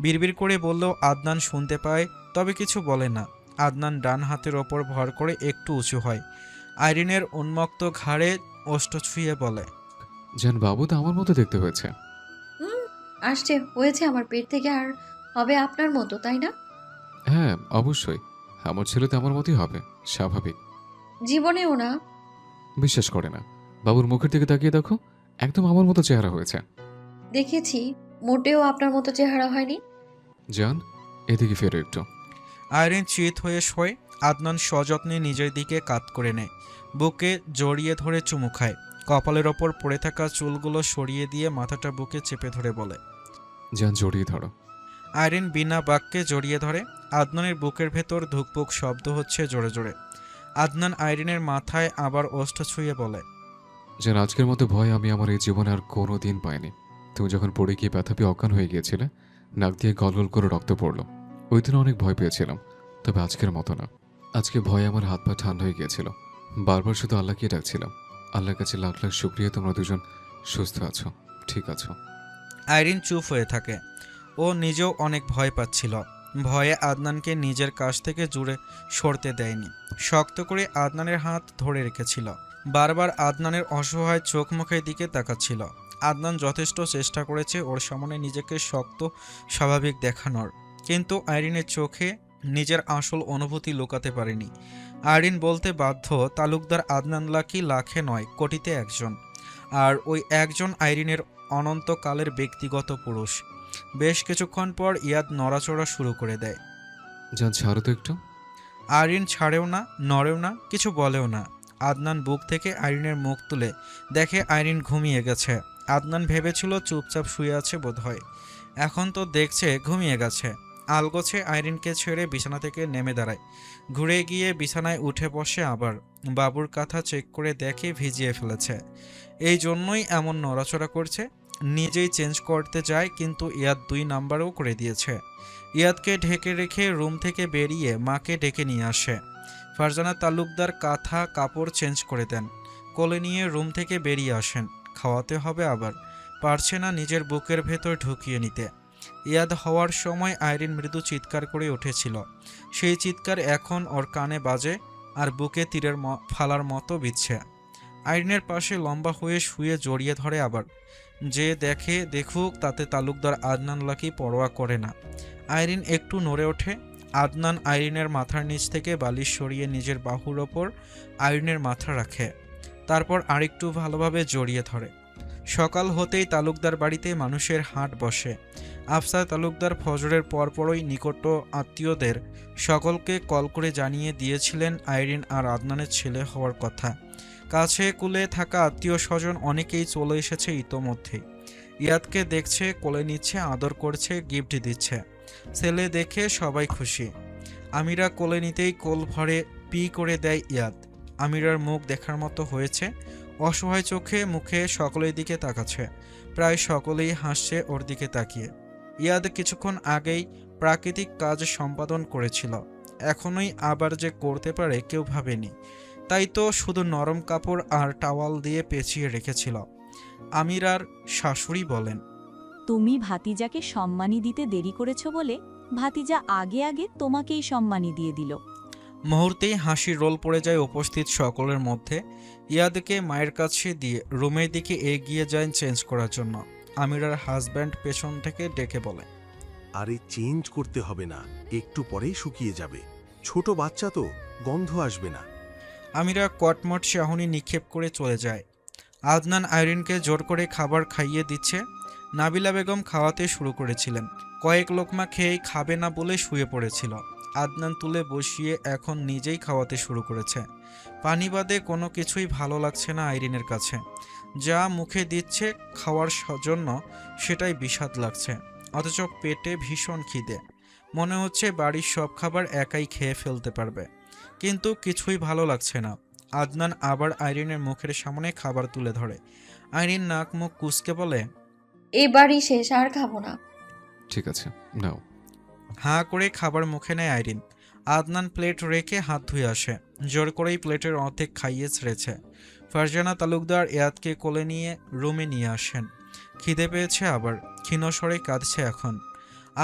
বিড়বিড় করে বললেও আদনান শুনতে পায়, তবে কিছু বলে না। আদনান ডান হাতের ওপর ভর করে একটু উঁচু হয়। আইরিনের উন্মুক্ত ঘাড়ে ওষ্ঠ ছুঁয়ে বলে, জান, বাবু তো আমার মতো দেখতে হয়েছে। আসছে, হয়েছে আমার পেট থেকে, আর হবে আপনার মতো, তাই না? হ্যাঁ, অবশ্যই। আমার ছেলে তো আমার মতোই হবে, স্বাভাবিক। জীবনেও না। বিশ্বাস করে না? বাবুর মুখের দিকে তাকিয়ে দেখো, একদম আমার মতো চেহারা হয়েছে। দেখেছি, মোটেও আপনার মতো চেহারা হয়নি। জান, এদিকে ফেরো একটু। আইরিন চিত হয়ে শোয়। আদনান সযত্নে নিজের দিকে কাত করে নেয়, বুকে জড়িয়ে ধরে চুমু খায়। কপালের ওপর পড়ে থাকা চুলগুলো সরিয়ে দিয়ে মাথাটা বুকে চেপে ধরে বলে, জান, জড়িয়ে ধরো। আইরিন বিনা বাক্যে জড়িয়ে ধরে। আদনানের বুকের ভেতর ধুকপুক শব্দ হচ্ছে জোরে জোরে। আদনান আইরিনের মাথায় আবার ওষ্ঠ ছুঁয়ে বলে, জান, আজকের মতো ভয় আমি আমার এই জীবনে আর কোনো দিন পাইনি। তুমি যখন পড়ে গিয়ে ব্যথা পেয়ে অজ্ঞান হয়ে গিয়েছিলে, নাক দিয়ে গলগল করে রক্ত পড়লো, ওই দিন অনেক ভয় পেয়েছিলাম। তবে আজকের মতো না। আজকে ভয়ে আমার হাত পা ঠান্ডা হয়ে গিয়েছিল। বারবার শুধু আল্লাহকে ডাকছিলাম। আল্লাহর কাছে লাখ লাখ শুক্রিয়া, তোমরা দুজন সুস্থ আছো, ঠিক আছো। আইরিন চুপ হয়ে থাকে। ও নিজেও অনেক ভয় পাচ্ছিল। ভয়ে আদনানকে নিজের কাছ থেকে জুড়ে সরতে দেয়নি। শক্ত করে আদনানের হাত ধরে রেখেছিল। বারবার আদনানের অসহায় চোখ মুখের দিকে তাকাচ্ছিল। আদনান যথেষ্ট চেষ্টা করেছে ওর সামনে নিজেকে শক্ত স্বাভাবিক দেখানোর, কিন্তু আইরিনের চোখে নিজের আসল অনুভূতি লুকাতে পারেনি। আইরিন বলতে বাধ্য, তালুকদার আদনান লাকি লাখে নয় কোটিতে একজন, আর ওই একজন আইরিনের অনন্তকালের ব্যক্তিগত পুরুষ। বেশ কিছুক্ষণ পর ইয়াদ নড়াচড়া শুরু করে দেয়। জান, ছাড়ো তো একটু। আইরিন ছাড়েও না, নড়েও না, কিছু বলেও না। আদনান বুক থেকে আইরিনের মুখ তুলে দেখে আইরিন ঘুমিয়ে গেছে। আদনান ভেবেছিল চুপচাপ শুয়ে আছে বোধহয়, এখন তো দেখছে ঘুমিয়ে গেছে। আলগোছে আইরিনকে ছেড়ে বিছানা থেকে নেমে দাঁড়ায়। ঘুরে গিয়ে বিছানায় উঠে বসে আবার বাবুর কাঁথা চেক করে দেখে ভিজিয়ে ফেলেছে। এই জন্যই এমন নড়াচড়া করছে। নিজেই চেঞ্জ করতে যায়, কিন্তু ইয়াদ 2 নাম্বারও করে দিয়েছে। ইয়াদকে ঢেকে রেখে রুম থেকে বেরিয়ে মাকে ডেকে নিয়ে আসে। ফারজানা তালুকদার কাঁথা কাপড় চেঞ্জ করে দেন, কোলে নিয়ে রুম থেকে বেরিয়ে আসেন। খাওয়াতে হবে আবার, পারছে না নিজের বুকের ভেতর ঢুকিয়ে নিতে। ইয়াদ হওয়ার সময় আইরিন মৃদু চিৎকার করে উঠেছিল। সেই চিৎকার এখন ওর কানে বাজে আর বুকে তীরের ফালার মতো বিচ্ছে। আইরিনের পাশে লম্বা হয়ে শুয়ে জড়িয়ে ধরে আবার। যে দেখে দেখুক, তাতে তালুকদার আদনান লাকি পরোয়া করে না। আইরিন একটু নড়ে ওঠে। আদনান আইরিনের মাথার নিচ থেকে বালিশ সরিয়ে নিজের বাহুর ওপর আইরিনের মাথা রাখে, তারপর আরেকটু ভালোভাবে জড়িয়ে ধরে। সকাল হতেই তালুকদার বাড়িতে মানুষের হাট বসে। আফসার তালুকদার ফজরের পরপরই নিকট আত্মীয়দের সকলকে কল করে জানিয়ে দিয়েছিলেন আইরিন আর আদনানের ছেলে হওয়ার কথা। কাছে কুলে থাকা আত্মীয় স্বজন অনেকেই চলে এসেছে ইতোমধ্যেই। ইয়াদকে দেখছে, কোলে নিচ্ছে, আদর করছে, গিফট দিচ্ছে। ছেলে দেখে সবাই খুশি। আমিরা কোলে নিতেই কোল ভরে পি করে দেয় ইয়াদ। আমিরার মুখ দেখার মতো হয়েছে, অসহায় চোখে মুখে সকলের দিকে তাকাচ্ছে। প্রায় সকলেই হাসছে ওর দিকে তাকিয়ে। ইয়াদ কিছুক্ষণ আগেই প্রাকৃতিক কাজ সম্পাদন করেছিল, এখনই আবার যে করতে পারে কেউ ভাবেনি। তাই তো শুধু নরম কাপড় আর টাওয়াল দিয়ে পেঁচিয়ে রেখেছিল। আমিরার শাশুড়ি বলেন, তুমি ভাতিজাকে সম্মানী দিতে দেরি করেছ বলে ভাতিজা আগে আগে তোমাকেই সম্মানী দিয়ে দিল। মুহূর্তেই হাসির রোল পড়ে যায় উপস্থিত সকলের মধ্যে। ইয়াদকে মায়ের কাছে দিয়ে রুমের দিকে এগিয়ে যায় চেঞ্জ করার জন্য। আমিরার হাজব্যান্ড পেছন থেকে ডেকে বলে, আরে চেঞ্জ করতে হবে না, একটু পরেই শুকিয়ে যাবে, ছোট বাচ্চা তো, গন্ধ আসবে না। আমিরা কটমট চাহনি নিক্ষেপ করে চলে যায়। আদনান আইরিনকে জোর করে খাবার খাইয়ে দিচ্ছে। নাবিলা বেগম খাওয়াতে শুরু করেছিলেন, কয়েক লোকমা খেয়েই খাবে না বলে শুয়ে পড়েছিল। আদনান তুলে বসিয়ে এখন নিজেই খাওয়াতে শুরু করেছে। পানি বাদে কোনো কিছুই ভালো লাগছে না আইরিনের কাছে। যা মুখে দিচ্ছে খাওয়ার জন্য সেটাই বিষাদ লাগছে, অথচ পেটে ভীষণ খিদে। মনে হচ্ছে বাড়ির সব খাবার একাই খেয়ে ফেলতে পারবে, কিন্তু কিছুই ভালো লাগছে না। আদনান আবার আইরিনের মুখের সামনে খাবার তুলে ধরে। আইরিন নাক মুখ কুঁচকে বলে, এবারই শেষ, আর খাবো না। ঠিক আছে, নাও। হাঁ করে খাবার মুখে নেয় আইরিন। আদনান প্লেট রেখে হাত ধুয়ে আসে, জোর করেই প্লেটের অর্ধেক খাইয়ে ছেড়েছে। ফারজানা তালুকদার ইয়াদকে কোলে নিয়ে রুমে নিয়ে আসেন। খিদে পেয়েছে আবার, ক্ষীণস্বরে কাঁদছে এখন।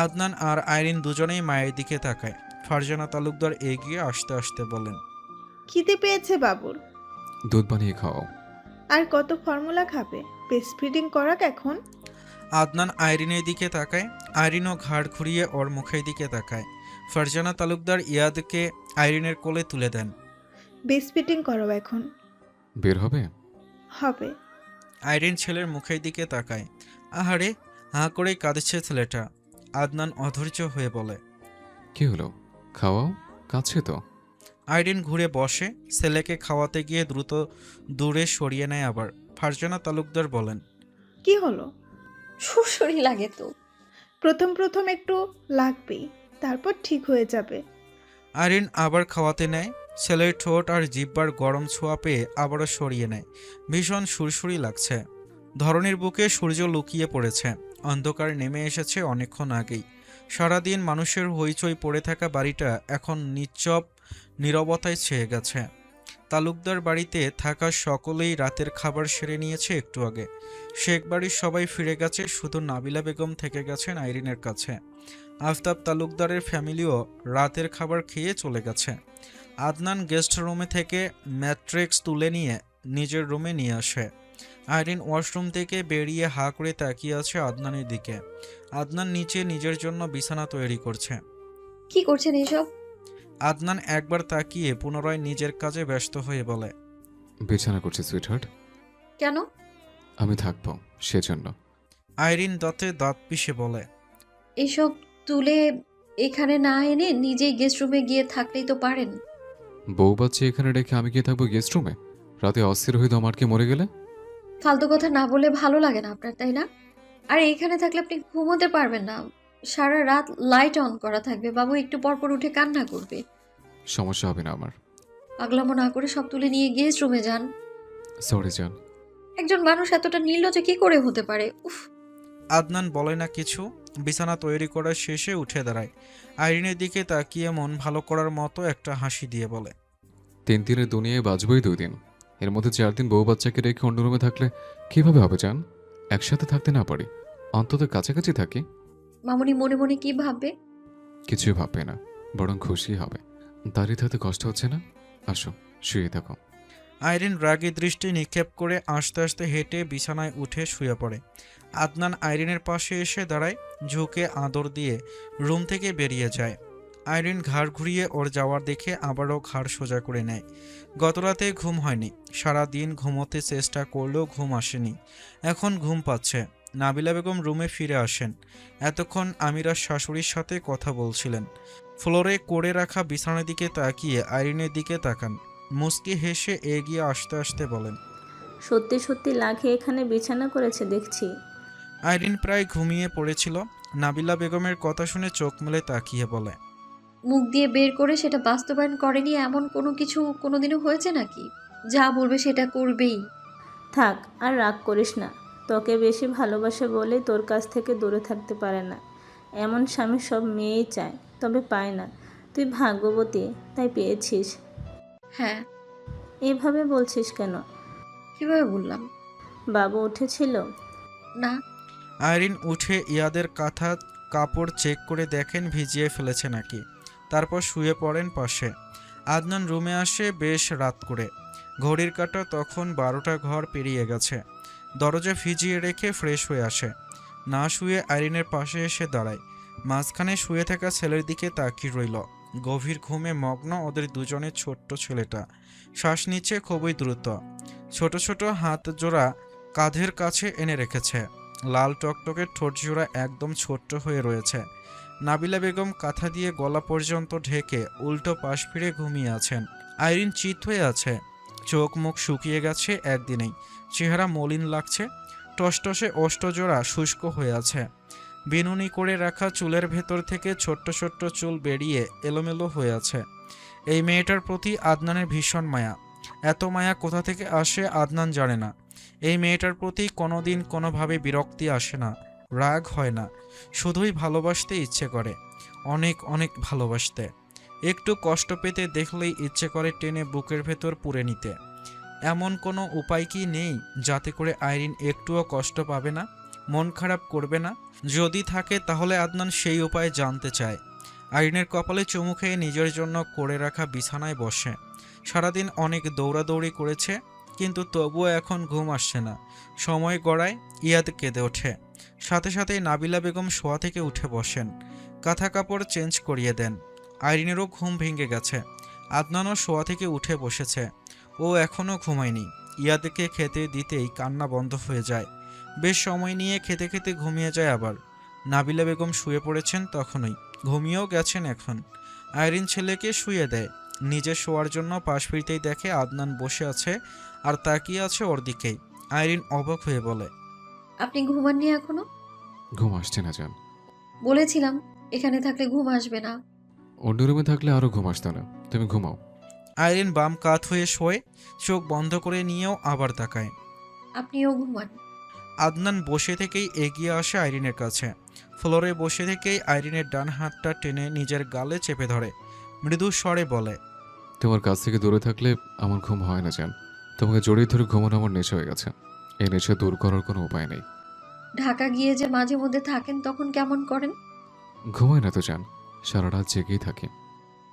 আদনান আর আইরিন দুজনেই মায়ের দিকে তাকায়। ফারজানা তালুকদার এগিয়ে আসতে আসতে বলেন, খিদে পেয়েছে বাবুর। দুধ বানিয়ে খাওয়াও। আর কত ফর্মুলা খাবে? ব্রেস্ট ফিডিং করাক এখন। আদনান আইরিনের দিকে তাকায়, আইরিনও ঘাড় ঘুরিয়ে ওর মুখের দিকে তাকায়। ফারজানা তালুকদার ইয়াদকে আইরিনের কোলে তুলে দেন। ব্রেস্ট ফিডিং করো এখন। বের হবে? হবে। আইরিন ছেলের মুখের দিকে তাকায়। আহারে, হাঁ করেই কাঁদছে ছেলেটা। আদনান অধৈর্য হয়ে বলে, কি হলো? খাওয়াও, কাছে তো। আইরিন ঘুরে বসে, ছেলেকে খাওয়াতে গিয়ে দ্রুত দূরে সরিয়ে নেয় আবার। ফারজানা তালুকদার বলেন, কি হলো? সুরসুরি লাগে তো। প্রথম প্রথম একটু লাগবেই, তারপর ঠিক হয়ে যাবে। আইরিন আবার খাওয়াতে নেয়। ছেলের ঠোঁট আর জিহ্বার গরম ছোঁয়া পেয়ে আবারও সরিয়ে নেয়। ভীষণ সুরসুরি লাগছে। ধরনীর বুকে সূর্য লুকিয়ে পড়েছে, অন্ধকার নেমে এসেছে অনেকক্ষণ আগেই। সারাদিন মানুষের হইচই পড়ে থাকা বাড়িটা এখন নিশ্চপ নীরবতায় ছেয়ে গেছে। তালুকদার বাড়িতে থাকা সকলেই রাতের খাবার সেরে নিয়েছে একটু আগে। শেখ বাড়ির সবাই ফিরে গেছে, শুধু নাবিলা বেগম থেকে গেছেন আইরিনের কাছে। আফতাব তালুকদারের ফ্যামিলিও রাতের খাবার খেয়ে চলে গেছে। আদনান গেস্ট রুমে থেকে ম্যাট্রিক্স তুলে নিয়ে নিজের রুমে নিয়ে আসে। আইরিন ওয়াশরুম থেকে বেরিয়ে হাঁ করে তাকিয়ে আছে আদনানের দিকে। আদনান নিচে নিজের জন্য বিছানা তৈরি করছে। কি করছেন এসব? আদনান একবার তাকিয়ে পুনরায় নিজের কাজে ব্যস্ত হয়ে বলে, বিছানা করছি সুইটহার্ট। কেন? আমি থাকবো সেজন্য। আইরিন দাঁতে দাঁত পিষে বলে, এসব তুলে এখানে না এনে নিজেই গেস্ট রুমে গিয়ে থাকলেই তো পারেন। বউ বাচ্চা এখানে রেখে আমি গিয়ে থাকবো গেস্ট রুমে? রাতে অস্থির হয়ে দম আটকে মরে গেলে? ফালতু কথা না বলে ভালো লাগে না আপনার, তাই না? আর এখানে থাকলে আপনি ঘুমোতে পারবেন না, সারা রাত লাইট অন করা থাকবে, বাবু একটু পর পর উঠে কান্না করবে। সমস্যা হবে না আমার। পাগলামো না করে সব তুলে নিয়ে গেস্ট রুমে যান। সরি জান। একজন মানুষ এতটা নির্লজ্জ কি করে হতে পারে? উফ। আদনান বলে না কিছু। বিছানা তৈরি করার শেষে উঠে দাঁড়ায়। আইরিনের দিকে তাকিয়ে মন ভালো করার মতো একটা হাসি দিয়ে বলে, 3 দিনের দুনিয়ায় বাঁচবই 2 দিন, এর মধ্যে 4 দিন বউ বাচ্চাকে রেখে অন্য রুমে থাকলে কিভাবে হবে জান? একসাথে থাকতে না পারি, অন্তত কাছাকাছি থাকি। মামুনি মনে মনে কি ভাববে? কিছুই ভাববে না, বরং খুশি হবে। দাঁড়িয়ে থাকতে কষ্ট হচ্ছে না? আসো, শুয়ে থাকো। আইরিন রাগী দৃষ্টি নিক্ষেপ করে আস্তে আস্তে হেঁটে বিছানায় উঠে শুয়ে পড়ে। আদনান আইরিনের পাশে এসে দাঁড়ায়, ঝুঁকে আদর দিয়ে রুম থেকে বেরিয়ে যায়। আইরিন ঘাড় ঘুরিয়ে ওর যাওয়ার দেখে আবারও ঘাড় সোজা করে নেয়। গতরাতে ঘুম হয়নি, সারা দিন ঘুমোতে চেষ্টা করলেও ঘুম আসেনি। এখন ঘুম পাচ্ছে। নাবিলা বেগম রুমে ফিরে আসেন। এতক্ষণ আমিরার শাশুড়ির সাথে কথা বলছিলেন। ফ্লোরে করে রাখা বিছানার দিকে তাকিয়ে আইরিনের দিকে তাকান। মুচকি হেসে এগিয়ে আসতে আসতে বলেন, সত্যি সত্যি লাখে এখানে বিছানা করেছে দেখছি। আইরিন প্রায় ঘুমিয়ে পড়েছিল। নাবিলা বেগমের কথা শুনে চোখ মেলে তাকিয়ে বলে, মুখ দিয়ে বের করে সেটা বাস্তবায়ন করেনি এমন কোনো কিছু কোনোদিনও হয়েছে নাকি? যা বলবে সেটা করবেই। থাক আর রাগ করিস না। তোকে বেশি ভালোবাসে বলেই তোর কাছ থেকে দূরে থাকতে পারে না। এমন স্বামী সব মেয়েই চায়, তবে পায় না। তুই ভাগ্যবতী, তাই পেয়েছিস। হ্যাঁ। এভাবে বলছিস কেন? কিভাবে বললাম? বাবু উঠেছিল? না। আইরিন উঠে ইয়াদের কাঁথা কাপড় চেক করে দেখেন ভিজিয়ে ফেলেছে নাকি। তারপর শুয়ে পড়েন পাশে। আদনান রুমে আসে বেশ রাত করে। ঘড়ির কাঁটা তখন 12টা ঘর পেরিয়ে গেছে। দরজা ভিজিয়ে রেখে ফ্রেশ হয়ে আসে। না শুয়ে আইরিনের পাশে এসে দাঁড়ায়। মাঝখানে শুয়ে থাকা ছেলের দিকে তাকিয়ে রইল। গভীর ঘুমে মগ্ন ওদের দুজনের ছোট্ট ছেলেটা। শ্বাস নিচ্ছে খুবই দ্রুত। ছোট ছোট হাত জোড়া কাঁধের কাছে এনে রেখেছে। লাল টকটকে ঠোঁট জোড়া একদম ছোট্ট হয়ে রয়েছে। নাবিলা বেগম কাঁথা দিয়ে গলা পর্যন্ত ঢেকে উল্টো পাশ ফিরে ঘুমিয়ে আছেন। আইরিন চিত হয়ে আছে। চোখ মুখ শুকিয়ে গেছে একদিনেই। চেহারা মলিন লাগছে। টসটসে অষ্টজোড়া শুষ্ক হয়ে আছে। বিনুনি করে রাখা চুলের ভেতর থেকে ছোট্ট ছোট্ট চুল বেরিয়ে এলোমেলো হয়ে আছে। এই মেয়েটার প্রতি আদনানের ভীষণ মায়া। এত মায়া কোথা থেকে আসে আদনান জানে না। এই মেয়েটার প্রতি কোনোদিন কোনোভাবে বিরক্তি আসে না, রাগ হয় না, শুধুই ভালোবাসতে ইচ্ছে করে, অনেক অনেক ভালোবাসতে। একটু কষ্ট পেতে দেখলেই ইচ্ছে করে টেনে বুকের ভেতর পুরে নিতে। এমন কোনো উপায় কি নেই যাতে করে আইরিন একটুও কষ্ট পাবে না, মন খারাপ করবে না? যদি থাকে তাহলে আদনান সেই উপায় জানতে চায়। আইরিনের কপালে চুমু খেয়ে নিজের জন্য করে রাখা বিছানায় বসে। সারাদিন অনেক দৌড়াদৌড়ি করেছে, কিন্তু তবুও এখন ঘুম আসছে না। সময় গড়ায় ইয়াদ কেঁদে ওঠে। সাথে সাথেই নাবিলা বেগম শোয়া থেকে উঠে বসেন। কাঁথা কাপড় চেঞ্জ করিয়ে দেন। আইরিনেরও ঘুম ভেঙে গেছে। আদনানও শোয়া থেকে উঠে বসেছে। ও এখনও ঘুমায়নি। ইয়াদকে খেতে দিতেই কান্না বন্ধ হয়ে যায়। বেশ সময় নিয়ে খেতে খেতে ঘুমিয়ে যায় আবার। নাবিলা বেগম শুয়ে পড়েছেন তখনই, ঘুমিয়েও গেছেন এখন। আইরিন ছেলেকে শুয়ে দেয়। নিজে শোয়ার জন্য পাশ ফিরতেই দেখে আদনান বসে আছে আর তাকিয়ে আছে ওর দিকেই। আইরিন অবাক হয়ে বলে, আপনি ঘুমাননি এখনো? ঘুম আসছে না জান। বলেছিলাম এখানে থাকলে ঘুম আসবে না। অন্য রুমে থাকলে আরও ঘুম আসতো না। তুমি ঘুমাও। আইরিন বাম কাত হয়ে শোয়, চোখ বন্ধ করে নিয়েও আবার তাকায়। আপনিও ঘুমান। আদনান বসে থেকেই এগিয়ে আসে আইরিনের কাছে। ফ্লোরে বসে থেকেই আইরিনের ডান হাতটা টেনে নিজের গালে চেপে ধরে মৃদু স্বরে বলে, তোমার কাছ থেকে দূরে থাকলে আমার ঘুম হয় না জান। তোমাকে জড়িয়ে ধরে ঘুমানো আমার নেশা হয়ে গেছে। এই নেশা দূর করার কোনো উপায় নেই। ঢাকা গিয়ে যে মাঝে মধ্যে থাকেন তখন কেমন করেন? ঘুমায় না তো জান, সারা রাত জেগেই থাকি।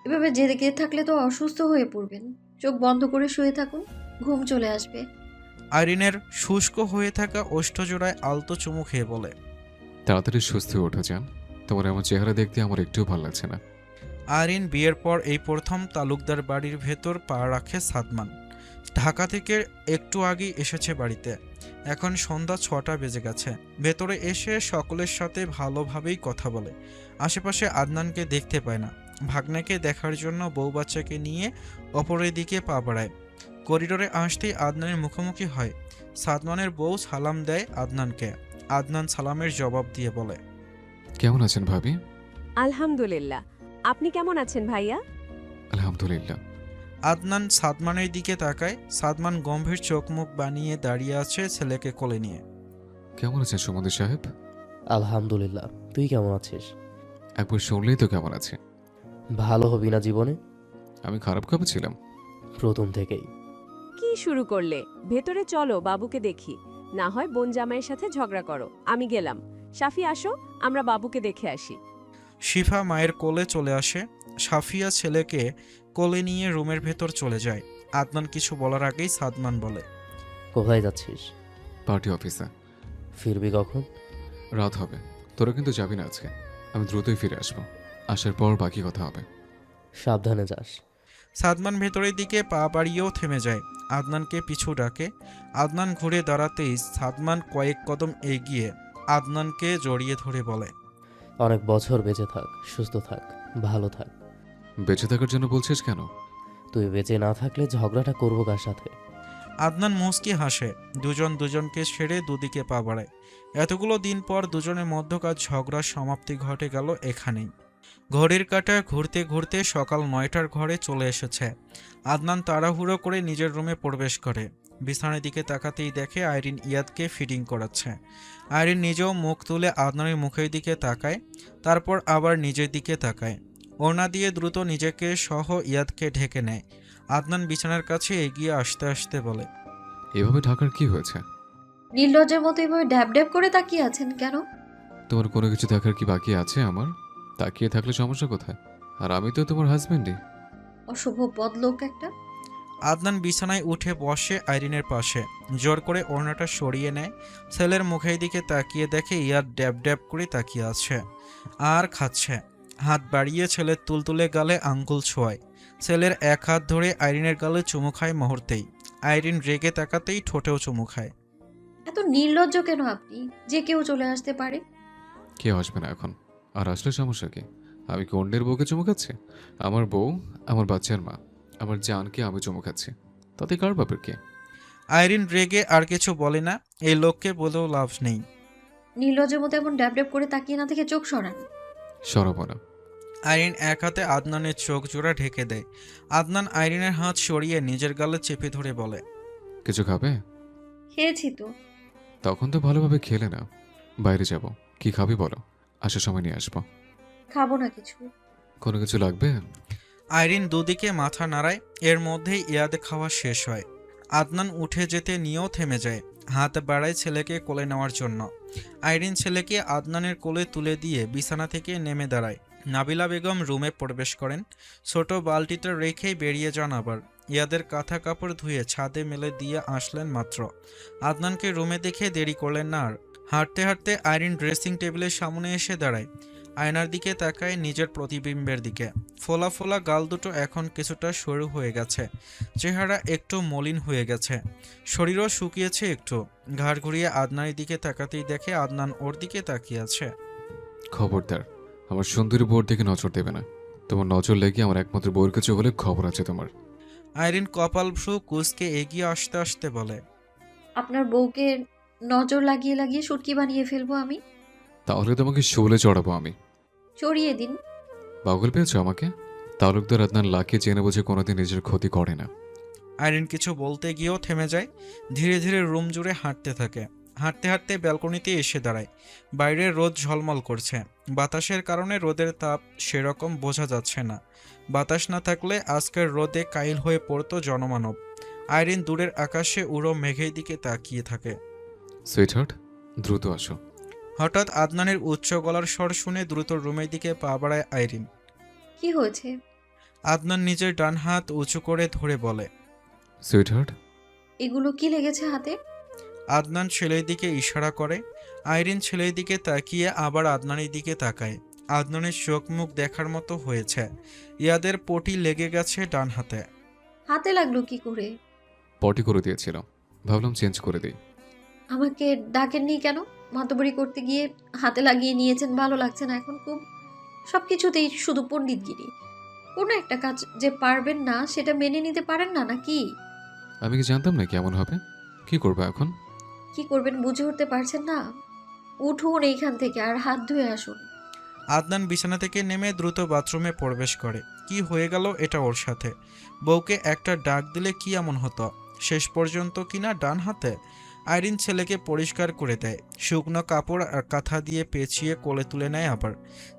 এভাবে জেগে থাকলে তো অসুস্থ হয়ে পড়বেন। চোখ বন্ধ করে শুয়ে থাকুন, ঘুম চলে আসবে। আইরিনের শুষ্ক হয়ে থাকা ওষ্ঠজোড়ায় আলতো চুমু খেয়ে বলে, তাড়াতাড়ি সুস্থ হয়ে ওঠো জান। তোমার এমন চেহারা দেখতে আমার একটুও ভালো লাগছে না। আইরিন বিয়ের পর এই প্রথম তালুকদার বাড়ির ভেতর পা রাখে সাদমান। ঢাকা থেকে একটু আগেই এসেছে বাড়িতে। এখন সন্ধ্যা 6টা বেজে গেছে। ভেতরে এসে সকলের সাথে ভালোভাবেই কথা বলে। আশেপাশে আদনানকে দেখতে পায় না। ভাগ্নাকে দেখার জন্য বউ বাচ্চাকে নিয়ে অপরের দিকে পা বাড়ায়। করিডোরে আসতেই আদনানের মুখোমুখি হয়। সাদমানের বউ সালাম দেয় আদনানকে। আদনান সালামের জবাব দিয়ে বলে, কেমন আছেন ভাবি? আলহামদুলিল্লাহ। আপনি কেমন আছেন ভাইয়া? আলহামদুলিল্লাহ। আদনান সাদমানের দিকে তাকায়। সাদমান গম্ভীর চোখ মুখ বানিয়ে দাঁড়িয়ে আছে ছেলেকে কোলে নিয়ে। কেমন আছেন সুমন্দি সাহেব? আলহামদুলিল্লাহ। তুই কেমন আছিস? একবার শুনলেই তো কেমন আছে। ভালো হবি না জীবনে? আমি খারাপ কবে ছিলাম? প্রথম থেকেই। কি শুরু করলে? ভেতরে চলো, বাবুকে দেখি। না হয় বোন জামাইয়ের সাথে ঝগড়া করো। আমি গেলাম। সাফি আসো, আমরা বাবুকে দেখে আসি। শিফা মায়ের কোলে চলে আসে। সাফিয়া ছেলেকে কোলে নিয়ে রুমের ভেতর চলে যায়। আদনান কিছু বলার আগেই সাদমান বলে, কোথায় যাচ্ছিস? পার্টি অফিসে। ফিরবি কখন? রাত হবে। তোরা কিন্তু যাবি না আজকে। আমি দ্রুতই ফিরে আসবো। আসার পর বাকি কথা হবে। সাবধানে যাস। সাদমান ভেতরের দিকে পা বাড়িয়েও থেমে যায়। আদনানকে পিছু ডাকে। আদনান ঘুরে দাঁড়াতেই সাদমান কয়েক কদম এগিয়ে আদনানকে জড়িয়ে ধরে বলে, অনেক বছর বেঁচে থাক, সুস্থ থাক, ভালো থাক। বেঁচে থাকার জন্য বলছিস কেন? তুই বেঁচে না থাকলে ঝগড়াটা করবো কার সাথে? আদনান মুচকি হাসে। দুজন দুজনকে ছেড়ে দুদিকে পা বাড়ায়। এতগুলো দিন পর দুজনের মধ্যকার ঝগড়ার সমাপ্তি ঘটে গেল এখানেই। ঘড়ির কাঁটা ঘুরতে ঘুরতে সকাল 9টার ঘরে চলে এসেছে। আদনান তাড়াহুড়ো করে নিজের রুমে প্রবেশ করে। বিছানার দিকে তাকাতেই দেখে আইরিন ইয়াদকে ফিডিং করাচ্ছে। আইরিন নিজেও মুখ তুলে আদনানের মুখের দিকে তাকায়, তারপর আবার নিজের দিকে তাকায়। ওড়না দিয়ে দ্রুত নিজেকে সহ ইয়াদকে ঢেকে নেয়। আদনান বিছানার কাছে এগিয়ে আসতে আসতে বলে, এভাবে ঢাকার কি হয়েছে? নির্লজ্জের মতো এভাবে ড্যাব ড্যাব করে তাকিয়ে আছেন কেন? তোমার কোনো কিছু দেখার কি বাকি আছে আমার? তাকিয়ে থাকলে সমস্যা কোথায়? আর আমি তো তোমার হাজবেন্ডই। অশুভ বদলোক একটা। আদনান বিছানায় উঠে বসে আইরিনের পাশে, জোর করে ওড়নাটা সরিয়ে নেয়। ছেলের মুখের দিকে তাকিয়ে দেখে ইয়াদ ড্যাব ড্যাব করে তাকিয়ে আছে আর খাচ্ছে। হাত বাড়িয়ে ছেলের তুলতুলে গালে আঙ্গুল ছোঁয়ায়। ছেলের এক হাত ধরে আইরিনের গালে চুমু খায় মুহূর্তেই। আইরিন রেগে তাকাতেই ঠোঁটেও চুমু খায়। এত নির্লজ্জ কেন আপনি? যে কেউ চলে আসতে পারে। কেউ আসবে না এখন। আর আসলে সমস্যা কি? আমি কি অন্যের বউকে চুমু খাচ্ছি? আমার বউ, আমার বাচ্চার মা, আমার জানকে আমি চুমু খাচ্ছি, তাতে কার বাপের কে? আইরিন রেগে আর কিছু বলে না। এই লোককে বলেও লাভ নেই। নির্লজ্জের মতো এমন ড্যাব ড্যাব করে তাকিয়ে না থেকে চোখ সরান। সরাবো না। আইরিন এক হাতে আদনানের চোখ জোড়া ঢেকে দেয়। আদনান আইরিনের হাত সরিয়ে নিজের গালে চেপে ধরে বলে, কিছু খাবে? খেয়েছি তো। তখন তো ভালোভাবে খেলে না। বাইরে যাব, কি খাবি বলো, আসার সময় নিয়ে আসবো। খাবো না কিছু। কোনো কিছু লাগবে? আইরিন দুদিকে মাথা নাড়ায়। এর মধ্যেই ইয়াদে খাওয়া শেষ হয়। আদনান উঠে যেতে নিয়েও থেমে যায়। হাত বাড়ায় ছেলেকে কোলে নেওয়ার জন্য। আইরিন ছেলেকে আদনানের কোলে তুলে দিয়ে বিছানা থেকে নেমে দাঁড়ায়। নাবিলা বেগম রুমে প্রবেশ করেন। ছোট বালতিটা রেখেই বেরিয়ে যান আবার। ইয়াদের কাঁথা কাপড় ধুয়ে ছাদে মেলে দিয়ে আসলেন মাত্র। আদনানকে রুমে দেখে দেরি করলেন না আর। হাঁটতে হাঁটতে আইরিন ড্রেসিং টেবিলের সামনে এসে দাঁড়ায়। আয়নার দিকে তাকায় নিজের প্রতিবিম্বের দিকে। ফোলা ফোলা গাল দুটো এখন কিছুটা সরু হয়ে গেছে। চেহারা একটু মলিন হয়ে গেছে। শরীরও শুকিয়েছে একটু। ঘাড় ঘুরিয়ে আদনানের দিকে তাকাতেই দেখে আদনান ওর দিকে তাকিয়ে আছে। খবরদার, আমার সুন্দরী বউর দিকে নজর দেবে না। তোমার নজর লেগে আমার একমাত্র বউর কিছু হলে খবর আছে তোমার। আইরিন কপাল ভ্রু কুঁচকে এগিয়ে আসতে আসতে বলে, আপনার বউকে নজর লাগিয়ে লাগিয়ে সুটকি বানিয়ে ফেলবো আমি। তাহলে তোমাকে শোলে চড়াবো আমি। চড়িয়ে দিন। পাগল পেয়েছো আমাকে? তালুকদার আদনান লাকি জেনে বুঝে কোনোদিন নিজের ক্ষতি করে না। আইরিন কিছু বলতে গিয়েও থেমে যায়। ধীরে ধীরে রুম জুড়ে হাঁটতে থাকে। হাঁটতে হাঁটতে ব্যালকনিতে এসে দাঁড়ায়। বাইরে রোদ ঝলমল করছে। বাতাসের কারণে রোদের তাপ সেরকম বোঝা যাচ্ছে না। বাতাস না থাকলে আজকের রোদে কাইল হয়ে পড়তো জনমানব। আইরিন দূরের আকাশে উড়ো মেঘের দিকে তাকিয়ে থাকে। সুইটহার্ট, দ্রুত আসো। হঠাৎ আদনানের উচ্চ গলার স্বর শুনে দ্রুত রুমের দিকে পা বাড়ায় আইরিন। কি হয়েছে? আদনান নিজের ডান হাত উঁচু করে ধরে বলে, সুইটহার্ট। এগুলো কি লেগেছে হাতে? আদনান ছেলের দিকে ইশারা করে। আইরিন ছেলের দিকে তাকিয়ে আবার আদনানের দিকে তাকায়। আদনানের চোখ মুখ দেখার মতো হয়েছে। ইয়াদের পটি লেগে গেছে ডান হাতে। হাতে লাগলো কি করে? পটি করে দিয়েছিল, ভাবলাম চেঞ্জ করে দিই। আমাকে ডাকেননি কেন? মাতবরি করতে গিয়ে হাতে লাগিয়ে নিয়েছেন, ভালো লাগছে না এখন খুব। সবকিছুতেই শুধু পণ্ডিতগিরি। কোনো একটা কাজ যে পারবেন না সেটা মেনে নিতে পারেন না নাকি? আমি কি জানতাম না কেমন হবে? কি করবো এখন? কি করবেন বুঝে উঠতে পারছেন না? উঠুন এইখান থেকে আর হাত ধুয়ে আসুন। আদনান বিছানা থেকে নেমে দ্রুত বাথরুমে প্রবেশ করে। কি হয়ে গেল এটা ওর সাথে? বউকে একটা ডাক দিলে কি এমন হতো? শেষ পর্যন্ত কিনা ডান হাতে। আইরিন ছেলেকে পরিষ্কার করে দেয়। শুকনো কাপড় আর কাঁথা দিয়ে পেঁচিয়ে কোলে তুলে নেয় আবার।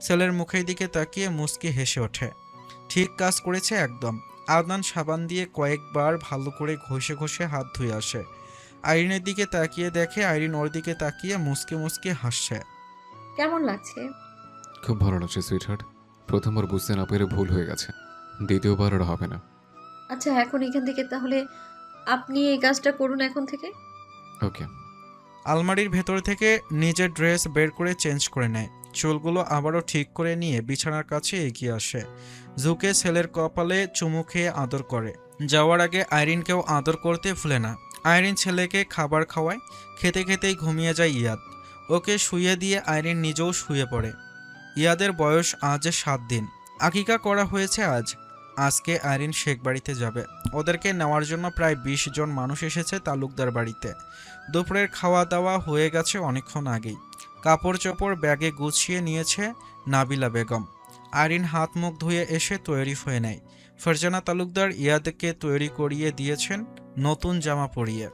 ছেলের মুখের দিকে তাকিয়ে মুচকি হেসে ওঠে। ঠিক কাজ করেছে একদম। আদনান সাবান দিয়ে কয়েকবার ভালো করে ঘষে ঘষে হাত ধুয়ে আসে। আইরিনের দিকে তাকিয়ে দেখে আইরিন ওর দিকে তাকিয়ে মুচকে মুচকে হাসছে। কেমন লাগছে? খুব ভালো লাগছে সুইটহার্ট। প্রথমবার বুঝতে না পেরে ভুল হয়ে গেছে, দ্বিতীয়বার আর হবে না। আচ্ছা এখন এখান থেকে তাহলে আপনি এই কাজটা করুন এখন থেকে। ওকে। আলমারির ভেতর থেকে নিজের ড্রেস বের করে চেঞ্জ করে নেয়। চুলগুলো আবারও ঠিক করে নিয়ে বিছানার কাছে এগিয়ে আসে, ঝুঁকে ছেলের কপালে চুমু খেয়ে আদর করে। যাওয়ার আগে আইরিনকেও আদর করতে ভুলে না। আইরিন ছেলেকে খাবার খাওয়ায়, খেতে খেতেই ঘুমিয়ে যায় ইয়াদ। ওকে শুয়ে দিয়ে আইরিন নিজেও শুয়ে পড়ে। ইয়াদের বয়স আজ 7 দিন। আকিকা করা হয়েছে আজ। আজকে আইরিন শেখ বাড়িতে যাবে। ওদেরকে নেওয়ার জন্য প্রায় 20 জন মানুষ এসেছে তালুকদার বাড়িতে। দুপুরের খাওয়া দাওয়া হয়ে গেছে অনেকক্ষণ আগেই। কাপড় চোপড় ব্যাগে গুছিয়ে নিয়েছে নাবিলা বেগম। আইরিন হাত মুখ ধুয়ে এসে তৈরি হয়ে নেয়। ফারজানা তালুকদার ইয়াদকে তৈরি করিয়ে দিয়েছেন নতুন জামা পরিয়ে,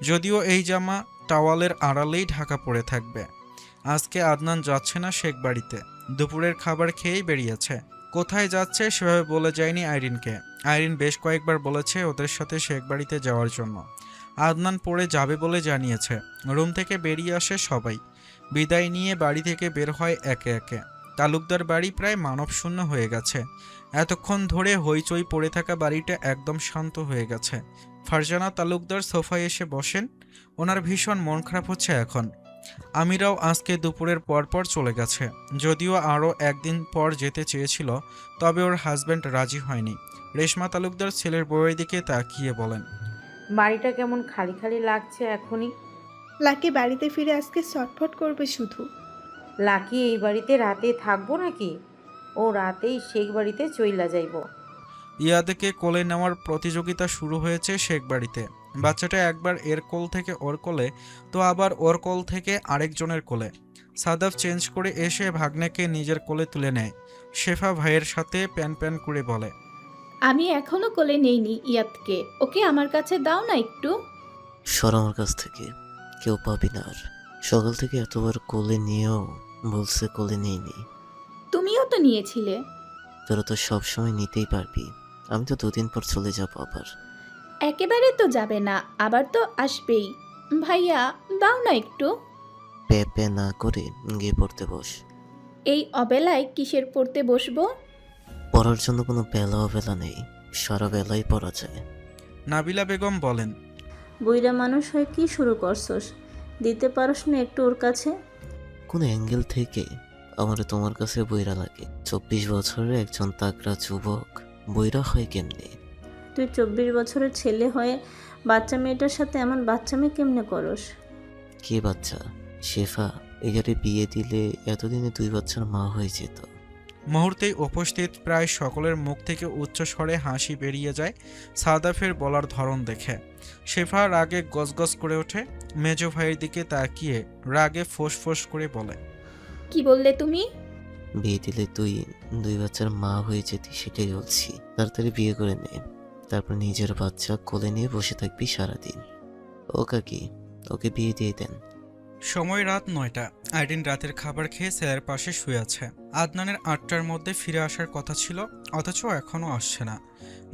যদিও এই জামা টাওয়ালের আড়ালেই ঢাকা পড়ে থাকবে। আজকে আদনান যাচ্ছে না শেখ বাড়িতে, দুপুরের খাবার খেয়েই বেরিয়েছে। কোথায় যাচ্ছে সেভাবে বলে যায়নি আইরিনকে। আইরিন বেশ কয়েকবার বলেছে ওদের সাথে শেখ বাড়িতে যাওয়ার জন্য। আদনান পড়ে যাবে বলে জানিয়েছে। রুম থেকে বেরিয়ে আসে সবাই, বিদায় নিয়ে বাড়ি থেকে বের হয় একে একে। তালুকদার বাড়ি প্রায় মানবশূন্য হয়ে গেছে। এতক্ষণ ধরে হইচই পড়ে থাকা বাড়িটা একদম শান্ত হয়ে গেছে। ফারজানা তালুকদার সোফায় এসে বসেন। ওনার ভীষণ মন খারাপ হচ্ছে এখন। আমিরাও আজকে দুপুরের পরপর চলে গেছে, যদিও আরও একদিন পর যেতে চেয়েছিল, তবে ওর হাজব্যান্ড রাজি হয়নি। রেশমা তালুকদার ছেলের বউয়ের দিকে তাকিয়ে বলেন, বাড়িটা কেমন খালি খালি লাগছে এখনই। লাকি বাড়িতে ফিরে আজকে ছটফট করবে শুধু। লাকি এই বাড়িতে রাতে থাকবো নাকি? ও রাতেই শেখ বাড়িতে চইলা যাইব। ইয়াদকে কোলে নেওয়ার প্রতিযোগিতা শুরু হয়েছে শেখ বাড়িতে। বাচ্চাটা একবার এর কোল থেকে ওর কোলে, তো আবার ওর কোল থেকে আরেকজনের কোলে। সাদাফ চেঞ্জ করে এসে ভাগ্নেকে নিজের কোলে তুলে নেয়। শেফা ভাইয়ের সাথে প্যান প্যান করে বলে, আমি এখনো কোলে নেইনি ইয়াদকে, ওকে আমার কাছে দাও না একটু। সর আমার কাছ থেকে, কেউ পাবি না আর। সকাল থেকে এতবার কোলে নিয়েও বলছে কোলে নেইনি। তুমিও তো নিয়েছিলে। তোরা তো সবসময় নিতেই পারবি, আমি তো 2 দিন পর চলে যাবো আবার। একেবারে তো যাবে না, আবার তো আসবেই। ভাইয়া দাও না একটু। পেপে না করে গিয়ে পড়তে বস। এই অবেলায় কিসের পড়তে বসবো? পড়ার জন্য কোনো বেলা অবেলা নেই, সারা বেলাই পড়া যায়। নাবিলা বেগম বলেন, বুইড়া মানুষ হয়ে কি শুরু করছস? দিতে পারস না একটু ওর কাছে? কোন অ্যাঙ্গেল থেকে আমার তোমার কাছে বইরা লাগে? 24 বছরের একজন তাগড়া যুবক বইরা হয় কেমনে? তুই 24 বছরের ছেলে হয়ে বাচ্চা মেয়েটার সাথে এমন বাচ্চামি কেমনে করস? কে বাচ্চা? শেফা, এখানে বিয়ে দিলে এতদিনে 2 বাচ্চার মা হয়ে যেত। মুহূর্তেই উপস্থিত প্রায় সকলের মুখ থেকে উচ্চস্বরে হাসি বেরিয়ে যায় সাদাফের বলার ধরন দেখে। শেফা রাগে গজগজ করে ওঠে। মেজো ভাইয়ের দিকে তাকিয়ে রাগে ফোঁস করে বলে, কি বললে তুমি? বিয়ে দিলে তুই 2 বাচ্চার মা হয়ে যেতি, সেটাই বলছি। তাড়াতাড়ি বিয়ে করে নে, তারপর নিজের বাচ্চা কোলে নিয়ে বসে থাকবি সারাদিন। ও কাকি, ওকে বিয়ে দিয়ে দেন। সময় রাত 9টা। আইরিন রাতের খাবার খেয়ে ছেলের পাশে শুয়ে আছে। আদনানের 8টার মধ্যে ফিরে আসার কথা ছিল, অথচ এখনও আসছে না।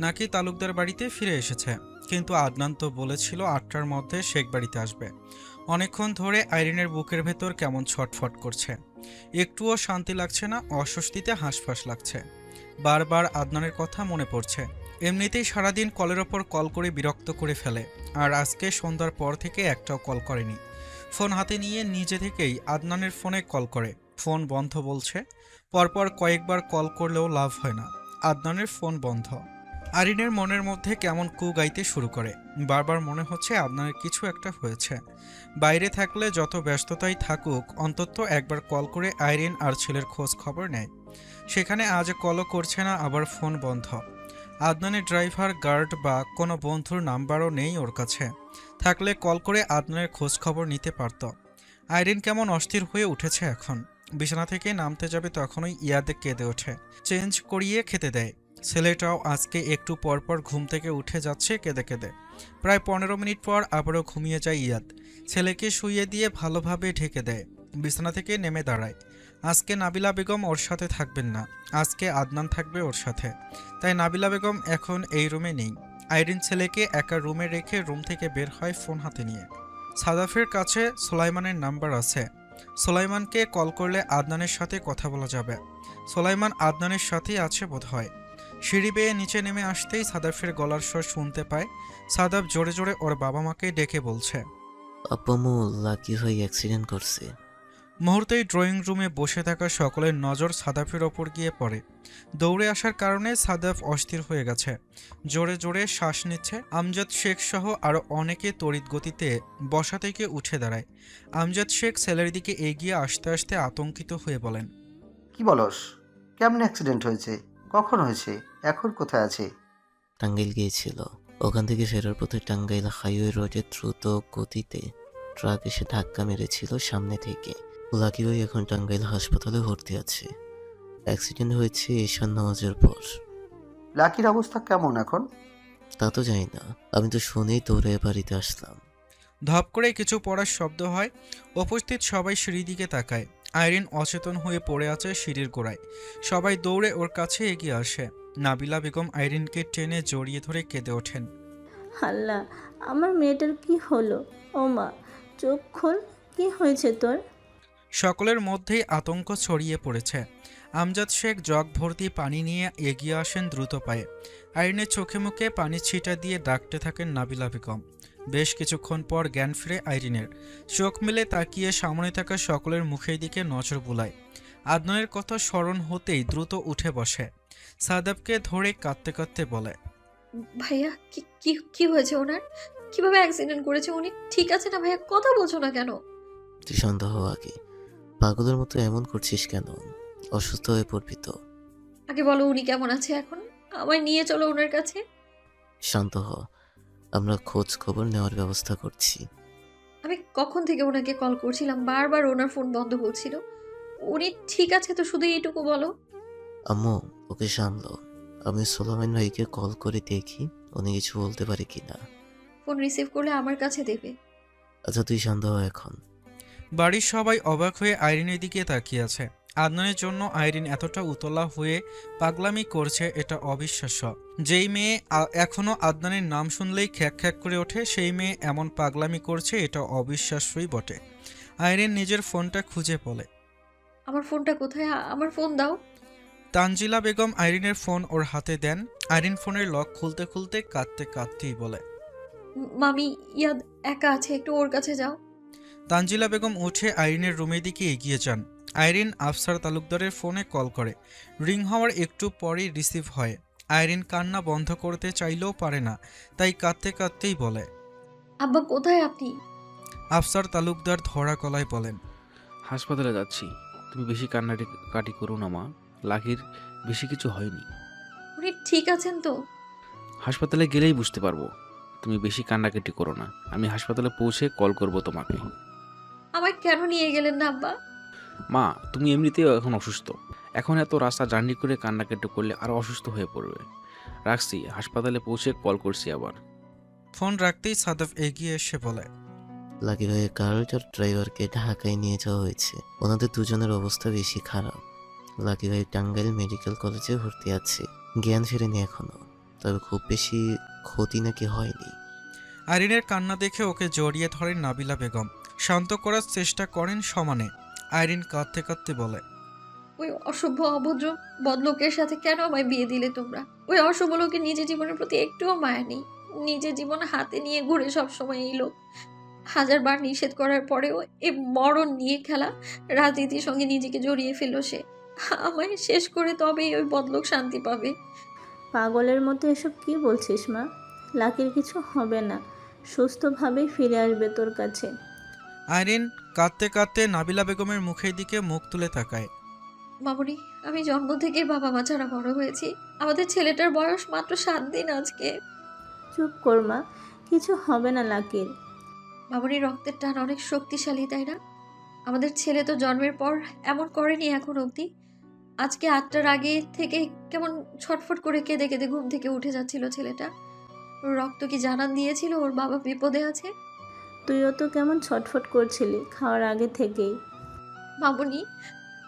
নাকি তালুকদার বাড়িতে ফিরে এসেছে, কিন্তু আদনান তো বলেছিল 8টার মধ্যে শেখ বাড়িতে আসবে। অনেকক্ষণ ধরে আইরিনের বুকের ভেতর কেমন ছটফট করছে, একটুও শান্তি লাগছে না, অস্বস্তিতে হাঁসফাঁস লাগছে। বারবার আদনানের কথা মনে পড়ছে। এমনিতেই সারাদিন কলের ওপর কল করে বিরক্ত করে ফেলে, আর আজকে সন্ধ্যার পর থেকে একটাও কল করেনি। ফোন হাতে নিয়ে নিজে থেকেই আদনানের ফোনে কল করে, ফোন বন্ধ বলছে। পরপর কয়েকবার কল করলেও লাভ হয় না, আদনানের ফোন বন্ধ। আরিনের মনের মধ্যে কেমন কু গাইতে শুরু করে। বারবার মনে হচ্ছে আদনানের কিছু একটা হয়েছে। বাইরে থাকলে যত ব্যস্ততাই থাকুক, অন্তত একবার কল করে আইরিন আর ছেলের খোঁজ খবর নেয়। সেখানে আজ কলও করছে না, আবার ফোন বন্ধ। আদনানের ড্রাইভার, গার্ড বা কোনো বন্ধুর নাম্বারও নেই ওর কাছে। থাকলে কল করে আদনানের খোঁজ খবর নিতে পারত। আইরিন কেমন অস্থির হয়ে উঠেছে এখন। বিছানা থেকে নামতে যাবে তখনই ইয়াদে কেঁদে ওঠে, চেঞ্জ করিয়ে খেতে দেয়। ছেলেটাও আজকে একটু পরপর ঘুম থেকে উঠে যাচ্ছে কেঁদে কেঁদে। প্রায় 15 মিনিট পর আবারও ঘুমিয়ে যায় ইয়াদ। ছেলেকে শুইয়ে দিয়ে ভালোভাবে ঢেকে দেয়। বিছানা থেকে নেমে দাঁড়ায়। আজকে নাবিলা বেগম ওর সাথে থাকবেন না, আজকে আদনান থাকবে ওর সাথে। তাই নাবিলা বেগম এখন এই রুমে নেই। আইরিন ছেলেকে একা রুমে রেখে রুম থেকে বের হয় ফোন হাতে নিয়ে। সাদাফের কাছে সোলাইমানের নাম্বার আছে। সোলাইমানকে কল করলে আদনানের সাথে কথা বলা যাবে। সোলাইমান আদনানের সাথেই আছে বোধহয়। সিঁড়ি বেয়ে নিচে নেমে আসতেই সাদাফের গলার স্বর শুনতে পায়। সাদাফ জোরে জোরে ওর বাবা মাকে ডেকে বলছে, আব্বু আম্মু লাকি ভাই অ্যাক্সিডেন্ট করছে। মুহূর্তেই ড্রয়িং রুমে বসে থাকা সকলের নজর সাদাফের ওপর গিয়ে পড়ে। দৌড়ে আসার কারণে সাদাফ অস্থির হয়ে গেছে, জোরে জোরে শ্বাস নিচ্ছে। আমজাদ শেখ সহ আরও অনেকে তড়িৎ গতিতে বসা থেকে উঠে দাঁড়ায়। আমজাদ শেখ ছেলের দিকে এগিয়ে আসতে আসতে আতঙ্কিত হয়ে বলেন, কি বলস? কেমন অ্যাক্সিডেন্ট হয়েছে? কখন হয়েছে? এখন কোথায় আছে? টাঙ্গাইল গিয়েছিল। ওখান থেকে ফেরার পথে টাঙ্গাইল হাইওয়ে রোডে দ্রুত গতিতে ট্রাক এসে ধাক্কা মেরেছিল সামনে থেকে। লাকি ভাই এখন টাঙ্গাইল হাসপাতালে ভর্তি আছে। অ্যাক্সিডেন্ট হয়েছে ঈশান নামাজের পর। লাকির অবস্থা কেমন এখন? তা তো জানি না, আমি তো শুনেই দৌড়ে বাড়িতে আসলাম। ধপ করে কিছু পড়ার শব্দ হয়। উপস্থিত সবাই সিঁড়ির দিকে তাকায়। আইরিন অচেতন হয়ে পড়ে আছে সিঁড়ির গোড়ায়। সবাই দৌড়ে ওর কাছে এগিয়ে আসে। নাবিলা বেগম আইরিনকে টেনে জড়িয়ে ধরে কেঁদে ওঠেন। আল্লাহ, আমার মেয়েটার কি হলো? ও মা, চোখ খোল, কি হয়েছে তোর? সকলের মধ্যেই আতঙ্ক ছড়িয়ে পড়েছে। আমজাদ শেখ জগ ভর্তি পানি নিয়ে এগিয়ে আসেন দ্রুত পায়ে। আইরিনের চোখে মুখে পানি ছিটা দিয়ে ডাকতে থাকেন নাবিলা বেগম। বেশ কিছুক্ষণ পর জ্ঞান ফিরে আইরিনের। চোখ মেলে তাকিয়ে সামনে থাকা সকলের মুখের দিকে নজর বুলায়। আদনানের কথা স্মরণ হতেই দ্রুত উঠে বসে। সাদাবকে ধরে কাঁদতে কাঁদতে বলে, ভাইয়া কি কি কি হয়েছে ওনার? কিভাবে অ্যাক্সিডেন্ট করেছে? উনি ঠিক আছে না ভাইয়া? কথা বলছো না কেন? তুই শান্ত হও আগে। পাগলের মতো এমন করছিস কেন? অসুস্থ হয়ে পড়বি তো। আগে বলো উনি কেমন আছে এখন? আমায় নিয়ে চলো ওনার কাছে। শান্ত হ, আমরা খোঁজ খবর নেওয়ার ব্যবস্থা করছি। আমি কখন থেকে ওনাকে কল করছিলাম, বারবার ওনার ফোন বন্ধ বলছিল। উনি ঠিক আছে তো, শুধু এইটুকু বলো। আম্মু, ওকে সামলো। আমি সোলোমান ভাইকে কল করে দেখি উনি কিছু বলতে পারে কিনা। ফোন রিসিভ করলে আমার কাছে দেবে। আচ্ছা তুই শান্ত হ এখন। বাড়ির সবাই অবাক হয়ে আইরিনের দিকে তাকিয়ে আছে। আদনানের জন্য আইরিন এতটা উতলা হয়ে পাগলামি করছে, এটা অবিশ্বাস্য। যেই মেয়ে এখনো আদনানের নাম শুনলেই খ্যাক খ্যাক করে ওঠে, সেই মেয়ে এমন পাগলামি করছে, এটা অবিশ্বাস্যই বটে। আইরিন নিজের ফোনটা খুঁজে বলে, আমার ফোনটা কোথায়? আমার ফোন দাও। তানজিলা বেগম আইরিনের ফোন ওর হাতে দেন। আইরিন ফোনের লক খুলতে খুলতে কাঁদতে কাঁদতেই বলে, মামি ইয়াদ একা আছে, একটু ওর কাছে যাও। তানজিলা বেগম উঠে আইরিনের রুমের দিকে এগিয়ে যান। আইরিন আফসার তালুকদারের ফোনে কল করে। রিং হওয়ার একটু পরেই রিসিভ হয়। আইরিন কান্না বন্ধ করতে চাইলেও পারে না, তাই কাঁদতে কাঁদতেই বলে, আব্বা কোথায় আপনি? আফসার তালুকদার ধরা গলায় বলেন, হাসপাতালে যাচ্ছি। তুমি বেশি কান্নাকাটি করো না মা, লাকির বেশি কিছু হয়নি। উনি ঠিক আছেন তো? হাসপাতালে গেলেই বুঝতে পারবো। তুমি বেশি কান্নাকাটি করো না, আমি হাসপাতালে পৌঁছে কল করব তোমাকে। আমায় কেন নিয়ে গেলেন না আব্বা? মা, তুমি এমনিতেও এখন অসুস্থ, এখন এত রাস্তা জার্নি করে কান্নাকাটি করলে আরও অসুস্থ হয়ে পড়বে। রাখছি, হাসপাতালে পৌঁছে কল করছি আবার। ফোন রাখতেই সাদাফ এগিয়ে এসে বলে, লাকি ভাইয়ের কারটার ড্রাইভারকে ঢাকায় নিয়ে যাওয়া হয়েছে। ওনাদের দুজনের অবস্থা বেশি খারাপ। লাকি ভাই টাঙ্গাইল মেডিকেল কলেজে ভর্তি আছে। জ্ঞান ফেরেনি এখনো, তবে খুব বেশি ক্ষতি নাকি হয়নি। আইরিনের কান্না দেখে ওকে জড়িয়ে ধরেন নাবিলা বেগম। শান্ত করার চেষ্টা করেন সমানে। আইরিন কাঁদতে কাঁদতে বলে, ওই অসভ্য অভদ্র বদলোকের সাথে কেন আমায় বিয়ে দিলে তোমরা? ওই অসভ্য লোকের নিজের জীবনের প্রতি একটুও মায়া নেই। নিজের জীবন হাতে নিয়ে ঘুরে সবসময় এই লোক। হাজারবার নিষেধ করার পরেও এই মরণ নিয়ে খেলা রাজনীতির সঙ্গে নিজেকে জড়িয়ে ফেললো সে। আমায় শেষ করে তবেই ওই বদলোক শান্তি পাবে। পাগলের মতো এসব কি বলছিস মা? লাকির কিছু হবে না, সুস্থভাবেই ফিরে আসবে তোর কাছে। আইরিন কাঁদতে কাঁদতে নাবিলা বেগমের মুখের দিকে মুখ তুলে তাকায়। মামুনি, আমি জন্ম থেকে বাবা মা ছাড়া বড় হয়েছি। আমাদের ছেলেটার বয়স মাত্র 7 দিন আজকে। চুপ কর মা, কিছু হবে না লাকির। মামুনি, রক্তের টান অনেক শক্তিশালী, তাই না? আমাদের ছেলে তো জন্মের পর এমন করেনি এখন অবধি। আজকে 8টার আগে থেকে কেমন ছটফট করে কেঁদে কেঁদে ঘুম থেকে উঠে যাচ্ছিল ছেলেটা। ওর রক্ত কি জানান দিয়েছিল ওর বাবা বিপদে আছে? তুইও তো কেমন ছটফট করছিলি খাওয়ার আগে থেকেই। মামুনি,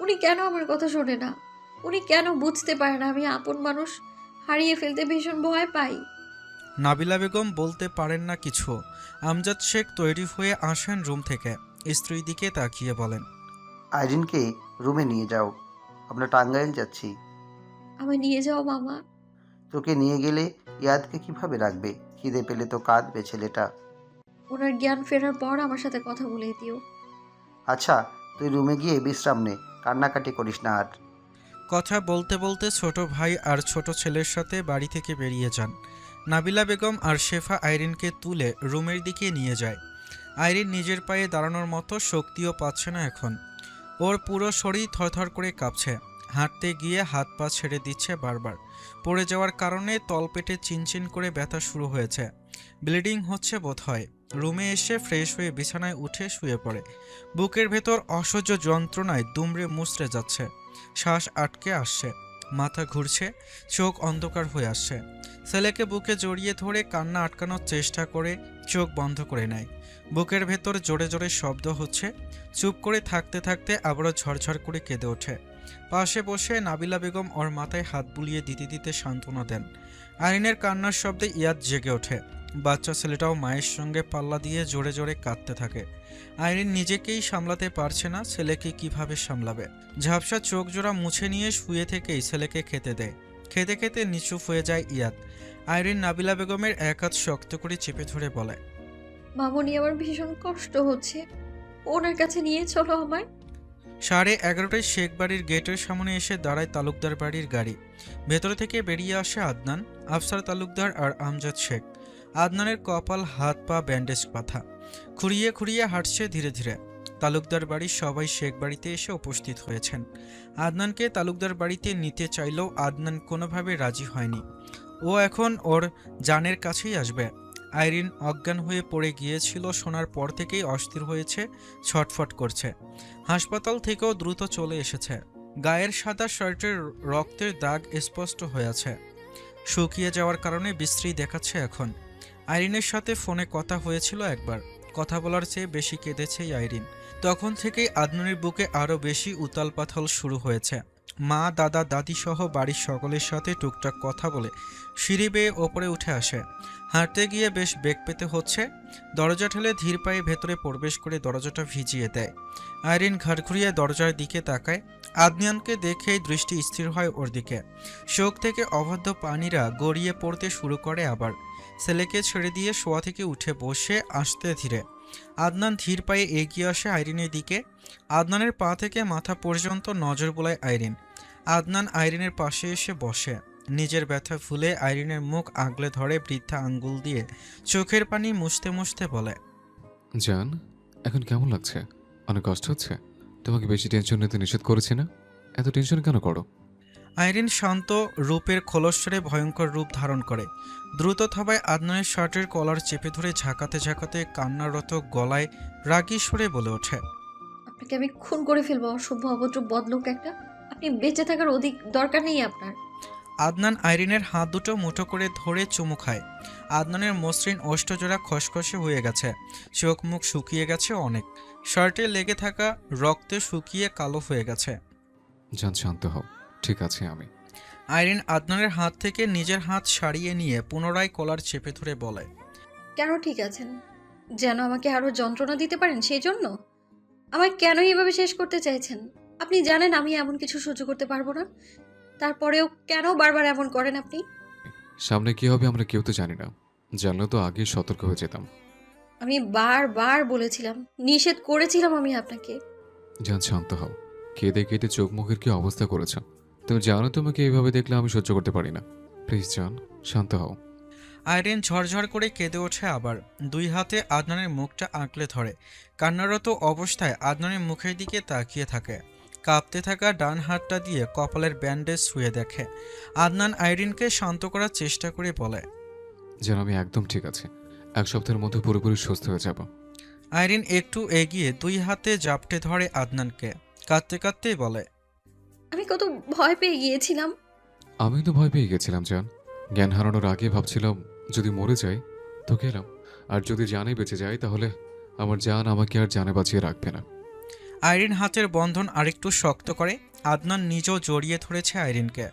উনি কেন আমার কথা শোনে না? উনি কেন বুঝতে পারে না আমি আপন মানুষ হারিয়ে ফেলতে ভীষণ ভয় পাই? নাবিলা বেগম বলতে পারেন না কিছু। আমজাদ শেখ তৈরি হয়ে আসেন রুম থেকে। স্ত্রীর দিকে তাকিয়ে বলেন, আইরিনকে রুমে নিয়ে যাও, আমরা টাঙ্গাইল যাচ্ছি। আমায় নিয়ে যাও মামা। তোকে নিয়ে গেলে ইয়াদকে কিভাবে রাখবে? খিদে পেলে তো কাঁদবে ছেলেটা। ও ওনার জ্ঞান ফেরার পর আমার সাথে কথা বলে দিও। আচ্ছা, তুই রুমে গিয়ে বিশ্রাম নে, কান্নাকাটি করিস না আর। কথা বলতে বলতে ছোট ভাই আর ছোট ছেলের সাথে বাড়ি থেকে বেরিয়ে যান। নাবিলা বেগম আর শেফা আইরিনকে তুলে রুমের দিকে নিয়ে যায়। আইরিন নিজের পায়ে দাঁড়ানোর মতো শক্তিও পাচ্ছে না এখন। ওর পুরো শরীর থরথর করে কাঁপছে। হাঁটতে গিয়ে হাত পা ছেড়ে দিচ্ছে বারবার। পড়ে যাওয়ার কারণে তলপেটে চিনচিন করে ব্যথা শুরু হয়েছে। ব্লিডিং হচ্ছে বোধহয়। রুমে এসে ফ্রেশ হয়ে বিছানায় উঠে শুয়ে পড়ে। বুকের ভেতর অসহ্য যন্ত্রণায় দুমড়ে মুচড়ে যাচ্ছে। শ্বাস আটকে আসছে, মাথা ঘুরছে, চোখ অন্ধকার হয়ে আসছে। ছেলেকে বুকে জড়িয়ে ধরে কান্না আটকানোর চেষ্টা করে চোখ বন্ধ করে নেয়। বুকের ভেতর জোরে জোরে শব্দ হচ্ছে। চুপ করে থাকতে থাকতে আবারও ঝরঝর করে কেঁদে ওঠে। পাশে বসে নাবিলা বেগম ওর মাথায় হাত বুলিয়ে দিতে দিতে সান্ত্বনা দেন। আইরিনের কান্নার শব্দে ইয়াদ জেগে ওঠে। বাচ্চা ছেলেটাও মায়ের সঙ্গে পাল্লা দিয়ে জোরে জোরে কাঁদতে থাকে। আইরিন নিজেকেই সামলাতে পারছে না, ছেলেকে কিভাবে সামলাবে। ঝাপসা চোখ জোড়া মুছে নিয়ে শুয়ে থেকেই ছেলেকে খেতে দেয়। খেতে খেতে নিচু হয়ে যায় ইয়াদ। আইরিন নাবিলা বেগমের এক হাত শক্ত করে চেপে ধরে বলে, মামুনি, আমার ভীষণ কষ্ট হচ্ছে, ওনার কাছে নিয়ে চলো আমায়। 11:30টায় শেখ বাড়ির গেটের সামনে এসে দাঁড়ায় তালুকদার বাড়ির গাড়ি। ভেতর থেকে বেরিয়ে আসে আদনান, আফসার তালুকদার আর আমজাদ শেখ। আদনানের কপাল, হাত পা ব্যান্ডেজ বাঁধা, খুঁড়িয়ে খুঁড়িয়ে হাঁটছে ধীরে ধীরে। তালুকদার বাড়ির সবাই শেখ বাড়িতে এসে উপস্থিত হয়েছেন। আদনানকে তালুকদার বাড়িতে নিতে চাইলেও আদনান কোনোভাবে রাজি হয়নি। ও এখন ওর জানের কাছেই আসবে। আইরিন অজ্ঞান হয়ে পড়ে গিয়েছিল, শোনার পর থেকেই অস্থির হয়েছে, ছটফট করছে। হাসপাতাল থেকেও দ্রুত চলে এসেছে। গায়ের সাদা শার্টের রক্তের দাগ স্পষ্ট হয়ে আছে। শুকিয়ে যাওয়ার কারণে বিশ্রী দেখাচ্ছে এখন। আইরিনের সাথে ফোনে কথা হয়েছিল একবার। কথা বলার চেয়ে বেশি কেঁদেছে আইরিন। তখন থেকেই আদনানের বুকে আরও বেশি উতাল পাথাল শুরু হয়েছে। মা, দাদা, দাদি সহ বাড়ির সকলের সাথে টুকটাক কথা বলে সিঁড়ি বেয়ে ওপরে উঠে আসে। হাঁটতে গিয়ে বেশ বেগ পেতে হচ্ছে। দরজা ঠেলে ধীর পায়ে ভেতরে প্রবেশ করে দরজাটা ভিজিয়ে দেয়। আইরিন ঘাড় ঘুরিয়ে দরজার দিকে তাকায়। আদনানকে দেখেই দৃষ্টি স্থির হয় ওর দিকে। চোখ থেকে অবাধ্য পানিরা গড়িয়ে পড়তে শুরু করে আবার। ছেলেকে ছেড়ে দিয়ে শোয়া থেকে উঠে বসে আসতে ধীরে। আদনান ধীর পায়ে এগিয়ে আসে আইরিনের দিকে। আদনানের পা থেকে মাথা পর্যন্ত নজর বোলায় আইরিন। আদনান আইরিনের পাশে এসে বসে। নিজের ব্যথা ভুলে আইরিনের মুখ আগলে ধরে বৃদ্ধা আঙ্গুল দিয়ে চোখের পানি মুছতে মুছতে বলে, জান, এখন কেমন লাগছে? অনেক কষ্ট হচ্ছে? তোমাকে বেশি টেনশন নিতে নিষেধ করেছি না? এত টেনশন কেন করো? আইরিন শান্ত রূপের খোলসরে ভয়ঙ্কর রূপ ধারণ করে। দ্রুত থাবায় আদনানের শার্টের কলার চেপে ধরে ঝাঁকাতে ঝাঁকাতে কান্নারত গলায় রাগী সুরে বলে ওঠে, আপনাকে আমি খুন করে ফেলবো, অসভ্য অভদ্র বদলোক একটা। আপনি বেঁচে থাকার দরকার নেই আপনার। আদনান আইরিনের হাত দুটো মুঠো করে ধরে চুমু খায়। আদনানের মসৃণ ওষ্ঠজোড়া খসখসে হয়ে গেছে, চোখ মুখ শুকিয়ে গেছে অনেক। শার্টে লেগে থাকা রক্তে শুকিয়ে কালো হয়ে গেছে। জান, শান্ত হও, ঠিক আছে আমি। আইরিন আদনানের হাত থেকে নিজের হাত সারিয়ে নিয়ে পুনরায় কলার চেপে ধরে বলে, কেন ঠিক আছেন? যেন আমাকে আরো যন্ত্রণা দিতে পারেন সেই জন্য? আমায় কেন এইভাবে শেষ করতে চাইছেন? আপনি জানেন আমি এমন কিছু সহ্য করতে পারবো না, তারপরেও কেন বারবার এমন করেন আপনি? সামনে কি হবে আমরা কেউ তো জানি না, জানলে তো আগে সতর্ক হয়ে যেতাম। আমি বারবার বলেছিলাম, নিষেধ করেছিলাম আমি আপনাকে। জান, শান্ত হও। কেঁদে কেটে চোখ মুখের কি অবস্থা করেছ? তুমি জানো তোমাকে এইভাবে দেখলে আমি সহ্য করতে পারি না। প্লিজ জান, শান্ত হও। আইরিন ঝরঝর করে কেঁদে ওঠে আবার। দুই হাতে আদনানের মুখটা আঁকলে ধরে। কান্নারত অবস্থায় আদনানের মুখের দিকে তাকিয়ে থাকে। কাঁপতে থাকা ডান হাতটা দিয়ে কপালের ব্যান্ডেজ ছুঁয়ে দেখে। আদনান আইরিনকে শান্ত করার চেষ্টা করে বলে, যেন আমি একদম ঠিক আছে, 1 সপ্তাহের মধ্যে পুরোপুরি সুস্থ হয়ে যাব। আইরিন একটু এগিয়ে দুই হাতে জাপটে ধরে আদনানকে। কাঁদতে কাঁদতেই বলে, আমি কত ভয় পেয়ে গিয়েছিলাম। আমি তো ভয় পেয়ে গেছিলাম জান। জ্ঞান হারানোর আগে ভাবছিলাম যদি মরে যাই তো গেলাম, আর যদি জানে বেঁচে যাই তাহলে আমার জান আমাকে আর জানে বাঁচিয়ে রাখবে না। আইরিন হাতের বন্ধন আরেকটু শক্ত করে। আদনান নিজেও জড়িয়ে ধরেছে আইরিনকে।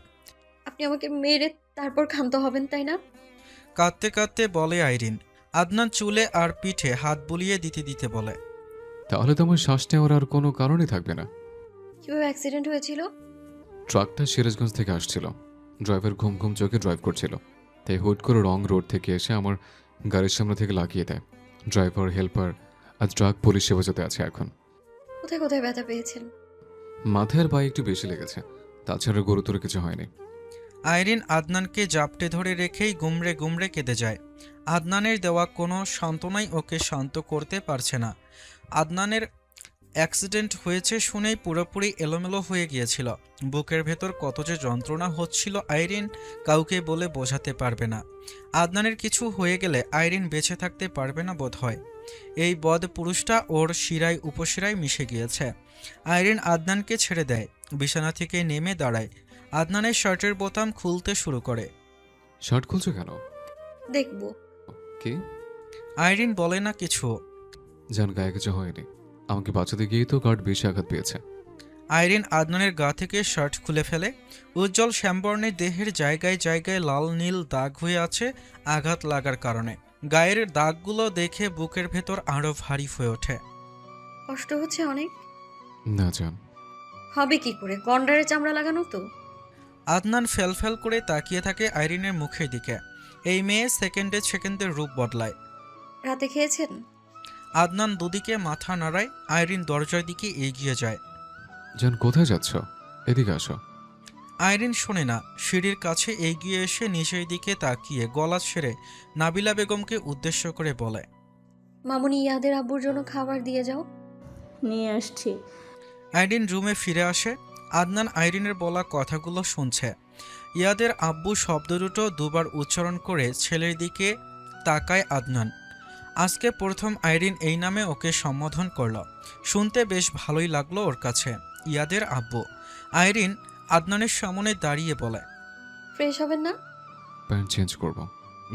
আপনি আমাকে মেরে তারপর ক্ষান্ত হবেন, তাই না? কাঁদতে কাঁদতে বলে আইরিন। আদনান চুলে আর পিঠে হাত বুলিয়ে দিতে দিতে বলে, তাহলে তো আমার শ্বাস নেওয়ার আর কোনো কারণই থাকবে না। কিভাবে অ্যাক্সিডেন্ট হয়েছিল? ট্রাকটা সিরাজগঞ্জ থেকে আসছিল, ড্রাইভার ঘুম ঘুম চোখে ড্রাইভ করছিল, তাই হুট করে রং রোড থেকে এসে আমার গাড়ির সামনে থেকে লাগিয়ে দেয়। ড্রাইভার, হেল্পার আর ড্রাগ পুলিশ হেফাজতে আছে এখন। কোথায় কোথায় ব্যথা পেয়েছেন? মাথায় আর পায়ে একটু বেশি লেগেছে, তাছাড়া গুরুতর কিছু হয়নি। আইরিন আদনানকে জাপটে ধরে রেখেই গুমড়ে গুমড়ে কেঁদে যায়। আদনানের দেওয়া কোনো সান্ত্বনাই ওকে শান্ত করতে পারছে না। আদনানের অ্যাক্সিডেন্ট হয়েছে শুনেই পুরোপুরি এলোমেলো হয়ে গিয়েছিল। বুকের ভেতর কত যে যন্ত্রণা হচ্ছিল আইরিন কাউকে বলে বোঝাতে পারবে না। আদনানের কিছু হয়ে গেলে আইরিন বেঁচে থাকতে পারবে না বোধ হয়। এই বদ পুরুষটা ওর শিরায় উপশিরায় মিশে গিয়েছে। আইরিন আদনানকে ছেড়ে দেয়, বিছানা থেকে নেমে দাঁড়ায়। আদনানের শার্টের বোতাম খুলতে শুরু করে। শার্ট খুলছো কেন? দেখব। কি? আইরিন বলে না কিছু। জান, গায়ে কিছু হয়নি। আমাকে বাঁচাতে গিয়েই তো গার্ড বেশি আঘাত পেয়েছে। আইরিন আদনানের গা থেকে শার্ট খুলে ফেলে। উজ্জ্বল শ্যামবর্ণের দেহের জায়গায় জায়গায় লাল নীল দাগ হয়ে আছে আঘাত লাগার কারণে। গায়ের দাগগুলো দেখে বুকের ভেতর আরো ভারী হয়ে ওঠে। কষ্ট হচ্ছে অনেক? না জান। হবে কি করে, গন্ডারের চামড়া লাগানো তো। আদনান ফেল করে তাকিয়ে থাকে আইরিনের মুখের দিকে। এই মেয়ে সেকেন্ডে সেকেন্ডে রূপ বদলায়। রাতে খেয়েছেন? আদনান দুদিকে মাথা নাড়ায়। আইরিন দরজার দিকে এগিয়ে যায়। জান, কোথায় যাচ্ছ? এদিকে আসো। আইরিন শোনে না। সিঁড়ির কাছে এগিয়ে এসে নিচের দিকে তাকিয়ে গলা ছেড়ে নাবিলা বেগমকে উদ্দেশ্য করে বলে, মামুনি ইয়াদের আব্বুর জন্য খাবার দিয়ে যাও। নিয়ে আসছি। আইরিন রুমে ফিরে আসে। আদনান আইরিনের বলা কথাগুলো শুনছে। ইয়াদের আব্বু শব্দ দুটো দুবার উচ্চারণ করে ছেলের দিকে তাকায় আদনান। আজকে প্রথম আইরিন এই নামে ওকে সম্বোধন করল। শুনতে বেশ ভালোই লাগলো ওর কাছে, ইয়াদের আব্বু। আইরিন আদনানের সামনে দাঁড়িয়ে বলে, ফ্রেশ হবেন না? প্যান্ট চেঞ্জ করব,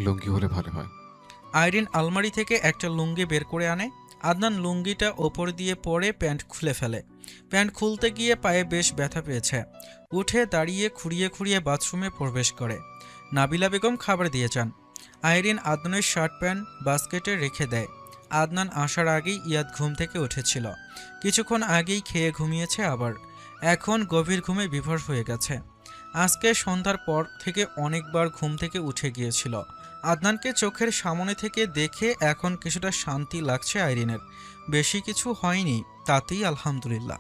লুঙ্গি হলে ভালো হয়। আইরিন আলমারি থেকে একটা লুঙ্গি বের করে আনে। আদনান লুঙ্গিটা ওপর দিয়ে পরে প্যান্ট খুলে ফেলে। প্যান্ট খুলতে গিয়ে পায়ে বেশ ব্যথা পেয়েছে। উঠে দাঁড়িয়ে খুঁড়িয়ে খুঁড়িয়ে বাথরুমে প্রবেশ করে। নাবিলা বেগম খাবার দিয়ে যান। আইরিন আদনানের শার্ট প্যান্ট বাস্কেটে রেখে দেয়। আদনান আসার আগেই ইয়াদ ঘুম থেকে উঠেছিল। কিছুক্ষণ আগেই খেয়ে ঘুমিয়েছে আবার। এখন গভীর ঘুমে বিভোর হয়ে গেছে। আজকে সন্ধ্যার পর থেকে অনেকবার ঘুম থেকে উঠে গিয়েছিল। আদনানকে চোখের সামনে থেকে দেখে এখন কিছুটা শান্তি লাগছে আইরিনের। বেশি কিছু হয়নি, তাতেই আলহামদুলিল্লাহ।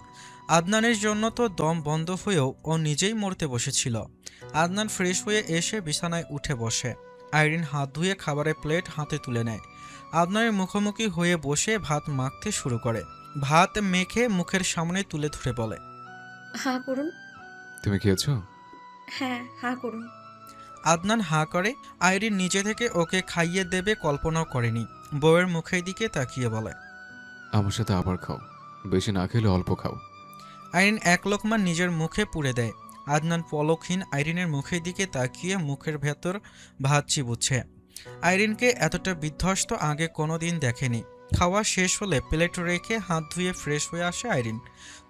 আদনানের জন্য তো দম বন্ধ হয়েও ও নিজেই মরতে বসেছিল। আদনান ফ্রেশ হয়ে এসে বিছানায় উঠে বসে। আইরিন হাত ধুয়ে খাবারের প্লেট হাতে তুলে নেয়। আদনানের মুখোমুখি হয়ে বসে ভাত মাখতে শুরু করে। ভাত মেখে মুখের সামনে তুলে ধরে বলে, হাঁ করুন। তুমি খেয়েছো? হ্যাঁ, হাঁ করুন। আদনান হাঁ করে। আইরিন নিজে থেকে ওকে খাইয়ে দেবে কল্পনাও করেনি। বউয়ের মুখের দিকে তাকিয়ে বলে, আমার সাথে আবার খাও, বেশি না খেলে অল্প খাও। আইরিন এক লোকমা নিজের মুখে পুরে দেয়। আদনান পলকহীন আইরিনের মুখের দিকে তাকিয়ে মুখের ভেতর ভাত চিবুচ্ছে। আইরিনকে এতটা বিধ্বস্ত আগে কোনোদিন দেখেনি। খাওয়া শেষ হলে প্লেট রেখে হাত ধুয়ে ফ্রেশ হয়ে আসে আইরিন।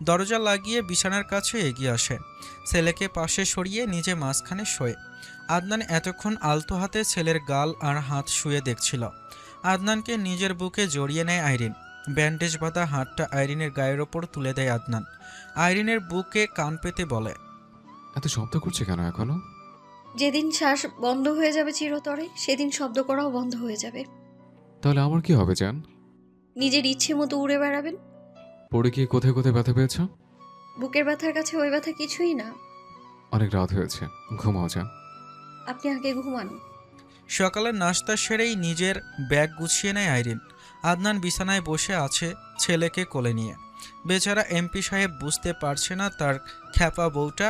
দরজা লাগিয়ে বিছানার কাছে এগিয়ে আসে। ছেলেকে পাশে সরিয়ে নিজে মাঝখানে শোয়। আদনান এতক্ষণ আলতো হাতে ছেলের গাল আর হাত শুয়ে দেখছিল। আদনানকে নিজের বুকে জড়িয়ে নেয় আইরিন। ব্যান্ডেজ বাঁধা হাতটা আইরিনের গায়ের ওপর তুলে দেয় আদনান। আইরিনের বুকে কান পেতে বলে, এত শব্দ করছে কেন এখনো? যেদিন শ্বাস বন্ধ হয়ে যাবে চিরতরে, সেদিন শব্দ করাও বন্ধ হয়ে যাবে। তাহলে আমার কি হবে জান? নিজের ইচ্ছে মতো উড়ে বেড়াবেন। পড়ে গিয়ে কোথায় কোথায় ব্যথা পেয়েছ? বুকের ব্যথার কাছে ওই ব্যথা কিছুই না। অনেক রাত হয়েছে, ঘুমাও যান। আপনি আগে ঘুমান। সকালের নাস্তা সেরেই নিজের ব্যাগ গুছিয়ে নেয় আইরিন। আদনান বিছানায় বসে আছে ছেলেকে কোলে নিয়ে। বেচারা এমপি সাহেব বুঝতে পারছে না তার খ্যাপা বউটা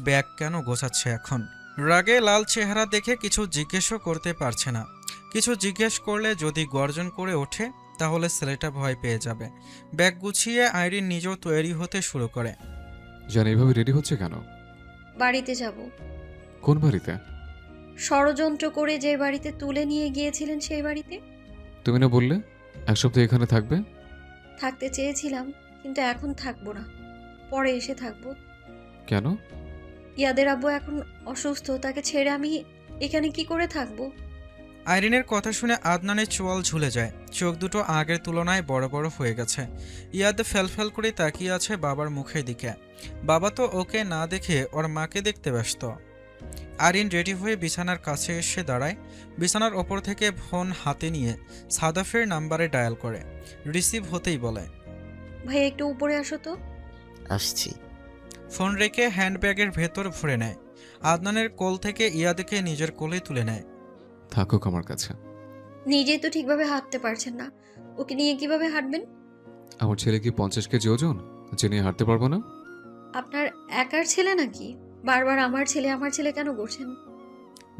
ব্যাগ কেন গোছাচ্ছে এখন। রাগে লাল চেহারা দেখে কিছু জিজ্ঞেসও করতে পারছে না। কিছু জিজ্ঞেস করলে যদি গর্জন করে ওঠে তাহলে ছেলেটা ভয় পেয়ে যাবে। ব্যাগ গুছিয়ে আইরিন নিজেও তৈরি হতে শুরু করে। জান, এইভাবে রেডি হচ্ছে কেন? বাড়িতে যাব। কোন বাড়িতে? ষড়যন্ত্র করে যে বাড়িতে তুলে নিয়ে গিয়েছিলেন সেই বাড়িতে। তুমি না বললে এক সপ্তাহ এখানে থাকবে? থাকতে চেয়েছিলাম, কিন্তু এখন থাকবো না, পরে এসে থাকবো। কেন? ইয়াদের আব্বু এখন অসুস্থ, তাকে ছেড়ে আমি এখানে কি করে থাকবো? আইরিনের কথা শুনে আদনানের চোয়াল ঝুলে যায়। চোখ দুটো আগের তুলনায় বড় বড় হয়ে গেছে। ইয়াদ ফেল করে তাকিয়ে আছে বাবার মুখের দিকে। বাবা তো ওকে না দেখে ওর মাকে দেখতে ব্যস্ত। আরিন রেডি হয়ে বিছানার কাছে এসে দাঁড়ায়। বিছানার ওপর থেকে ফোন হাতে নিয়ে সাদাফের নাম্বারে ডায়াল করে। রিসিভ হতেই বলে, ভাই একটু উপরে আসো তো। আসছি। ফোন রেখে হ্যান্ডব্যাগের ভেতর ভরে নেয়। আদনানের কোল থেকে ইয়াদকে নিজের কোলে তুলে নেয়। থাকুক আমার কাছে। নিজেই তো ঠিকভাবে হাঁটতে পারছেন না, ওকে নিয়ে কিভাবে হাঁটবেন? আমার ছেলে কি 50 কেজি ওজন, যে নিয়ে হাঁটতে পারবো না? আপনার একার ছেলে নাকি? বারবার আমার ছেলে কেন করছেন?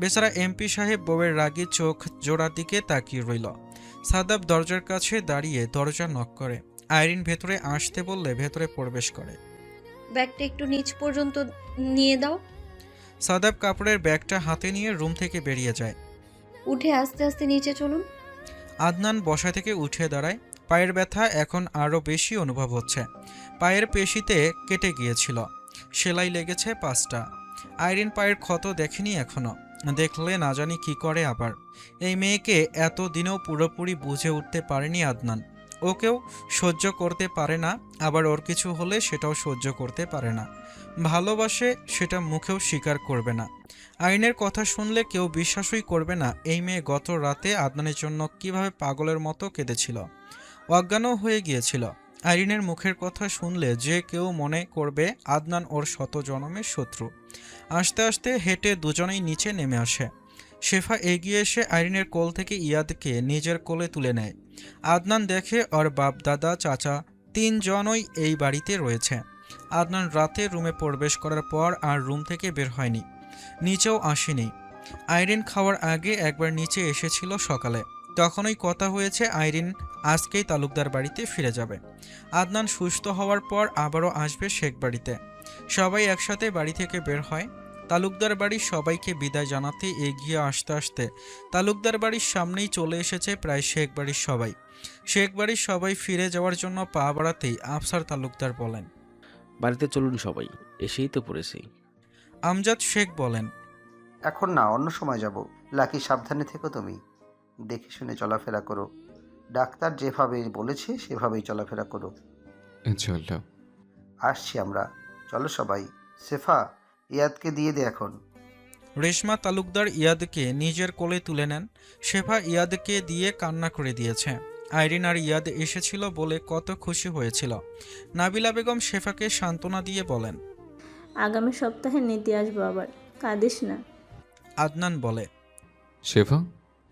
বেচারা এমপি সাহেব বউয়ের রাগী চোখ জোড়ার দিকে তাকিয়ে রইল। সাদাব দরজার কাছে দাঁড়িয়ে দরজা নক করে। আইরিন ভেতরে আসতে বললে ভেতরে প্রবেশ করে। ব্যাগটা একটু নিচ পর্যন্ত নিয়ে দাও। সাদাব কাপড়ের ব্যাগটা হাতে নিয়ে রুম থেকে বেরিয়ে যায়। উঠে আস্তে আস্তে নিচে চলুন। আদনান বসা থেকে উঠে দাঁড়ায়। পায়ের ব্যথা এখন আরও বেশি অনুভব হচ্ছে। পায়ের পেশিতে কেটে গিয়েছিল, সেলাই লেগেছে 5টা। আইরিন পায়ের ক্ষত দেখেনি এখনো, দেখলে না জানি কি করে আবার। এই মেয়েকে এত দিনেও পুরোপুরি বুঝে উঠতে পারেনি আদনান। ওকেও সহ্য করতে পারে না, আবার ওর কিছু হলে সেটাও সহ্য করতে পারে না। ভালোবাসে সেটা মুখেও স্বীকার করবে না। আইনের কথা শুনলে কেউ বিশ্বাসই করবে না এই মেয়ে গত রাতে আদনানের জন্য কিভাবে পাগলের মতো কেঁদেছিল, অজ্ঞানও হয়ে গিয়েছিল। আইরিনের মুখের কথা শুনলে যে কেউ মনে করবে আদনান ওর শত জনমের শত্রু। আস্তে আস্তে হেঁটে দুজনেই নিচে নেমে আসে। শেফা এগিয়ে এসে আইরিনের কোল থেকে ইয়াদকে নিজের কোলে তুলে নেয়। আদনান দেখে ওর বাপ দাদা চাচা 3 জনই এই বাড়িতে রয়েছে। আদনান রাতে রুমে প্রবেশ করার পর আর রুম থেকে বের হয়নি, নিচেও আসেনি। আইরিন খাওয়ার আগে একবার নিচে এসেছিল সকালে, তখনই কথা হয়েছে আইরিন আজকেই তালুকদার বাড়িতে ফিরে যাবে। আদনান সুস্থ হওয়ার পর আবারও আসবে শেখ বাড়িতে। সবাই একসাথে বাড়ি থেকে বের হয়। তালুকদার বাড়ির সবাইকে বিদায় জানাতে এগিয়ে আসতে আসতে তালুকদার বাড়ির সামনেই চলে এসেছে প্রায় শেখ বাড়ির সবাই। শেখ বাড়ির সবাই ফিরে যাওয়ার জন্য পা বাড়াতেই আফসার তালুকদার বলেন, বাড়িতে চলুন সবাই, এসেই তো পড়েছি। আমজাদ শেখ বলেন, এখন না, অন্য সময় যাব। লাকি, সাবধানে থেকো তুমি, দেখে শুনে চলাফেরা করো। ডাক্তার যেভাবে বলেছে সেভাবেই চলাফেরা করো। ইনশাআল্লাহ। আসছি আমরা, চলো সবাই। শেফা, ইয়াদকে দিয়ে দে এখন। রেশমা তালুকদার ইয়াদকে নিজের কোলে তুলে নেন। শেফা ইয়াদকে দিয়ে কান্না করে দিয়েছে। আইরিন আর ইয়াদ এসেছিল বলে কত খুশি হয়েছিল। নাবিলা বেগম শেফাকে সান্ত্বনা দিয়ে বলেন, আগামী সপ্তাহে নিতে আসবো আবার, কাঁদিস না। আদনান বলে, শেফা,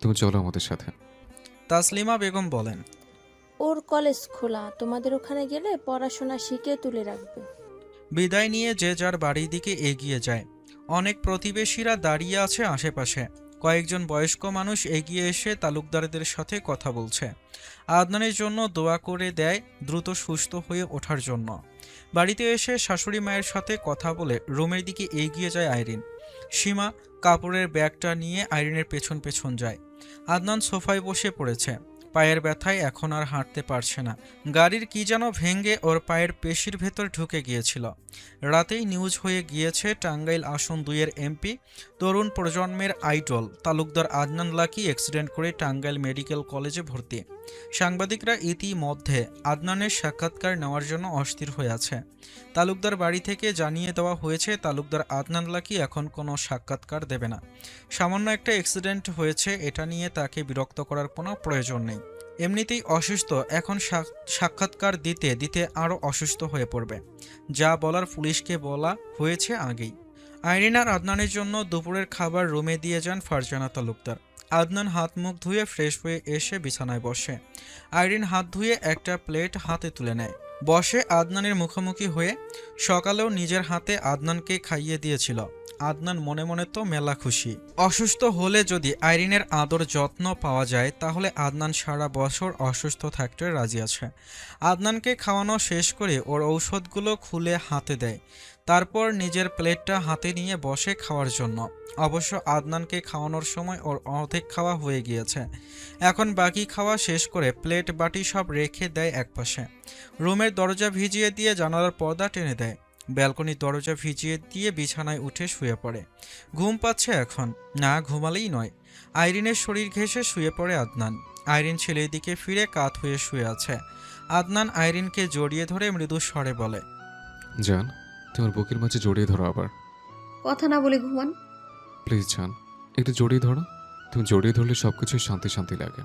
তুমি চলো আমাদের সাথে। তাসলিমা বেগম বলেন, ওর কলেজ খোলা, তোমাদের ওখানে গেলে পড়াশোনা শিখে তুলে রাখবে। বিদায় নিয়ে যে যার বাড়ির দিকে এগিয়ে যায়। অনেক প্রতিবেশীরা দাঁড়িয়ে আছে আশেপাশে। কয়েকজন বয়স্ক মানুষ এগিয়ে এসে তালুকদারদের সাথে কথা বলছে। আদনানের জন্য দোয়া করে দেয় দ্রুত সুস্থ হয়ে ওঠার জন্য। বাড়িতে এসে শাশুড়ি মায়ের সাথে কথা বলে রুমের দিকে এগিয়ে যায় আইরিন। সীমা কাপড়ের ব্যাগটা নিয়ে আইরিনের পেছন পেছন যায়। আদনান সোফায় বসে পড়েছে। পায়ের ব্যথায় এখন আর হাঁটতে পারছে না। গাড়ির কি যেন ভেঙে ওর পায়ের পেশির ভেতর ঢুকে গিয়েছিল। রাতেই নিউজ হয়ে গিয়েছে টাঙ্গাইল আসন 2-এর এমপি, তরুণ প্রজন্মের idol Talukdar Adnan lucky accident করে টাঙ্গাইল মেডিকেল কলেজে ভর্তি। সাংবাদিকরা ইতিমধ্যে আদনানের সাক্ষাৎকার নেওয়ার জন্য অস্থির হয়ে আছে। তালুকদার বাড়ি থেকে জানিয়ে দেওয়া হয়েছে তালুকদার আদনান লাকি এখন কোনো সাক্ষাৎকার দেবে না। সামান্য একটা অ্যাক্সিডেন্ট হয়েছে, এটা নিয়ে তাকে বিরক্ত করার কোনো প্রয়োজন নেই। এমনিতেই অসুস্থ, এখন সাক্ষাৎকার দিতে দিতে আরও অসুস্থ হয়ে পড়বে। যা বলার পুলিশকে বলা হয়েছে আগেই। আইরিন আর আদনানের জন্য দুপুরের খাবার রুমে দিয়ে যান ফারজানা তালুকদার। আদনান হাত মুখ ধুয়ে ফ্রেশ হয়ে এসে বিছানায় বসে। আইরিন হাত ধুয়ে একটা প্লেট হাতে তুলে নেয়, বসে আদনানের মুখোমুখি হয়ে। সকালেও নিজের হাতে আদনানকে খাইয়ে দিয়েছিল। আদনান মনে মনে তো মেলা খুশি। অসুস্থ হলে যদি আইরিনের আদর যত্ন পাওয়া যায় তাহলে আদনান সারা বছর অসুস্থ থাকতে রাজি আছে। আদনানকে খাওয়ানো শেষ করে ওর ঔষধগুলো খুলে হাতে দেয়, তারপর নিজের প্লেটটা হাতে নিয়ে বসে খাওয়ার জন্য। অবশ্য আদনানকে খাওয়ানোর সময় ওর অর্ধেক খাওয়া হয়ে গিয়েছে। এখন বাকি খাওয়া শেষ করে প্লেট বাটি সব রেখে দেয় একপাশে। রুমের দরজা ভিজিয়ে দিয়ে জানালার পর্দা টেনে দেয়। ব্যালকনির দরজা ভিজিয়ে দিয়ে বিছানায় উঠে শুয়ে পড়ে। ঘুম পাচ্ছে এখন, না ঘুমালেই নয়। আইরিনের শরীর ঘেঁষে শুয়ে পড়ে আদনান। আইরিন ছেলের দিকে ফিরে কাত হয়ে শুয়ে আছে। আদনান আইরিনকে জড়িয়ে ধরে মৃদু স্বরে বলে, জান, তোমার বুকের মাঝে জড়িয়ে ধরো আবার। কথা না বলে ঘুমান। প্লিজ জান, একটু জড়িয়ে ধরো। তুমি জড়িয়ে ধরলে সব কিছু শান্তি শান্তি লাগে।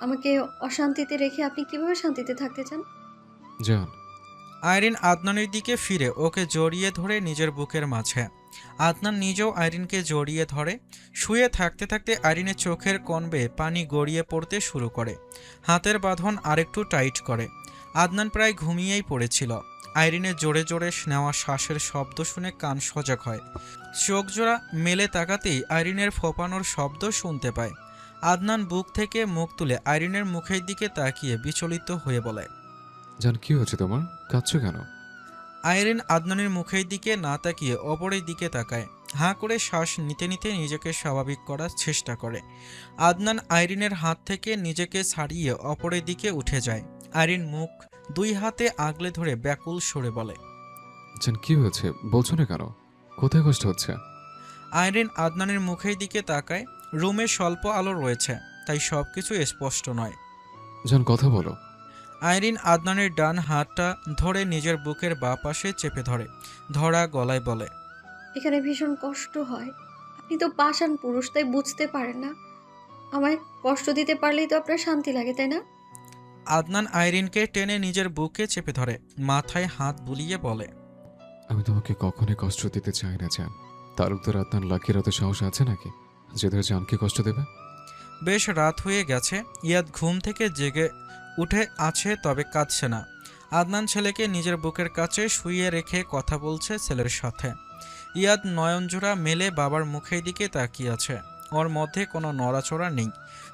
আমাকে অশান্তিতে রেখে আপনি কিভাবে শান্তিতে থাকতে চান? জান, আইরিন আদনানের দিকে ফিরে ওকে জড়িয়ে ধরে নিজের বুকের মাঝে। আদনান নিজেও আইরিনকে জড়িয়ে ধরে। শুয়ে থাকতে থাকতে আইরিনের চোখের কোণ বেয়ে পানি গড়িয়ে পড়তে শুরু করে। হাতের বাঁধন আরেকটু টাইট করে। আদনান প্রায় ঘুমিয়েই পড়েছিল। আইরিনের জোরে জোরে নেওয়া শ্বাসের শব্দ শুনে কান সজাগ হয়। চোখ জোড়া মেলে তাকাতেই আইরিনের ফোপানোর শব্দ শুনতে পায়। আদনান বুক থেকে মুখ তুলে আইরিনের মুখের দিকে তাকিয়ে বিচলিত হয়ে বলে, জান কি হয়েছে তোমার? কাঁদছো কেন? আইরিন আদনানের মুখের দিকে না তাকিয়ে অপরের দিকে তাকায়। হাঁ করে শ্বাস নিতে নিতে নিজেকে স্বাভাবিক করার চেষ্টা করে। আদনান আইরিনের হাত থেকে নিজেকে ছাড়িয়ে অপরের দিকে উঠে যায়। আইরিন মুখ দুই হাতে আগলে ধরে ব্যাকুল সরে বলে, জান কি হয়েছে বলছো না কেন? কোথায় কষ্ট হচ্ছে? আইরিন আদনানের মুখের দিকে তাকায়। রুমে স্বল্প আলো রয়েছে, তাই সবকিছু স্পষ্ট নয়। জান কথা বলো। আইরিন আদনানের ডান হাতটা ধরে নিজের বুকের বাঁ পাশে চেপে ধরে। ধরা গলায় বলে, এখানে ভীষণ কষ্ট হয়। আপনি তো পাষাণ পুরুষ, তাই বুঝতে পারেন না। আমায় কষ্ট দিতে পারলেই তো আপনার শান্তি লাগে, তাই না? আদনান আইরিনকে টেনে নিজের বুকে চেপে ধরে মাথায় হাত বুলিয়ে বলে, আমি তোমাকে কখনোই কষ্ট দিতে চাই না জান। তালুকদার আদনান লাকির এত সাহস আছে নাকি যে ধরে জানকে কষ্ট দেবে? বেশ রাত হয়ে গেছে। ইয়াদ ঘুম থেকে জেগে উঠে আছে, তবে কাঁদছে না। আদনান ছেলেকে নিজের বুকের কাছে শুইয়ে রেখে কথা বলছে ছেলের সাথে। ইয়াদ নয়নজোড়া মেলে বাবার মুখের দিকে তাকিয়ে আছে। ওর মধ্যে কোনো নড়াচড়া নেই,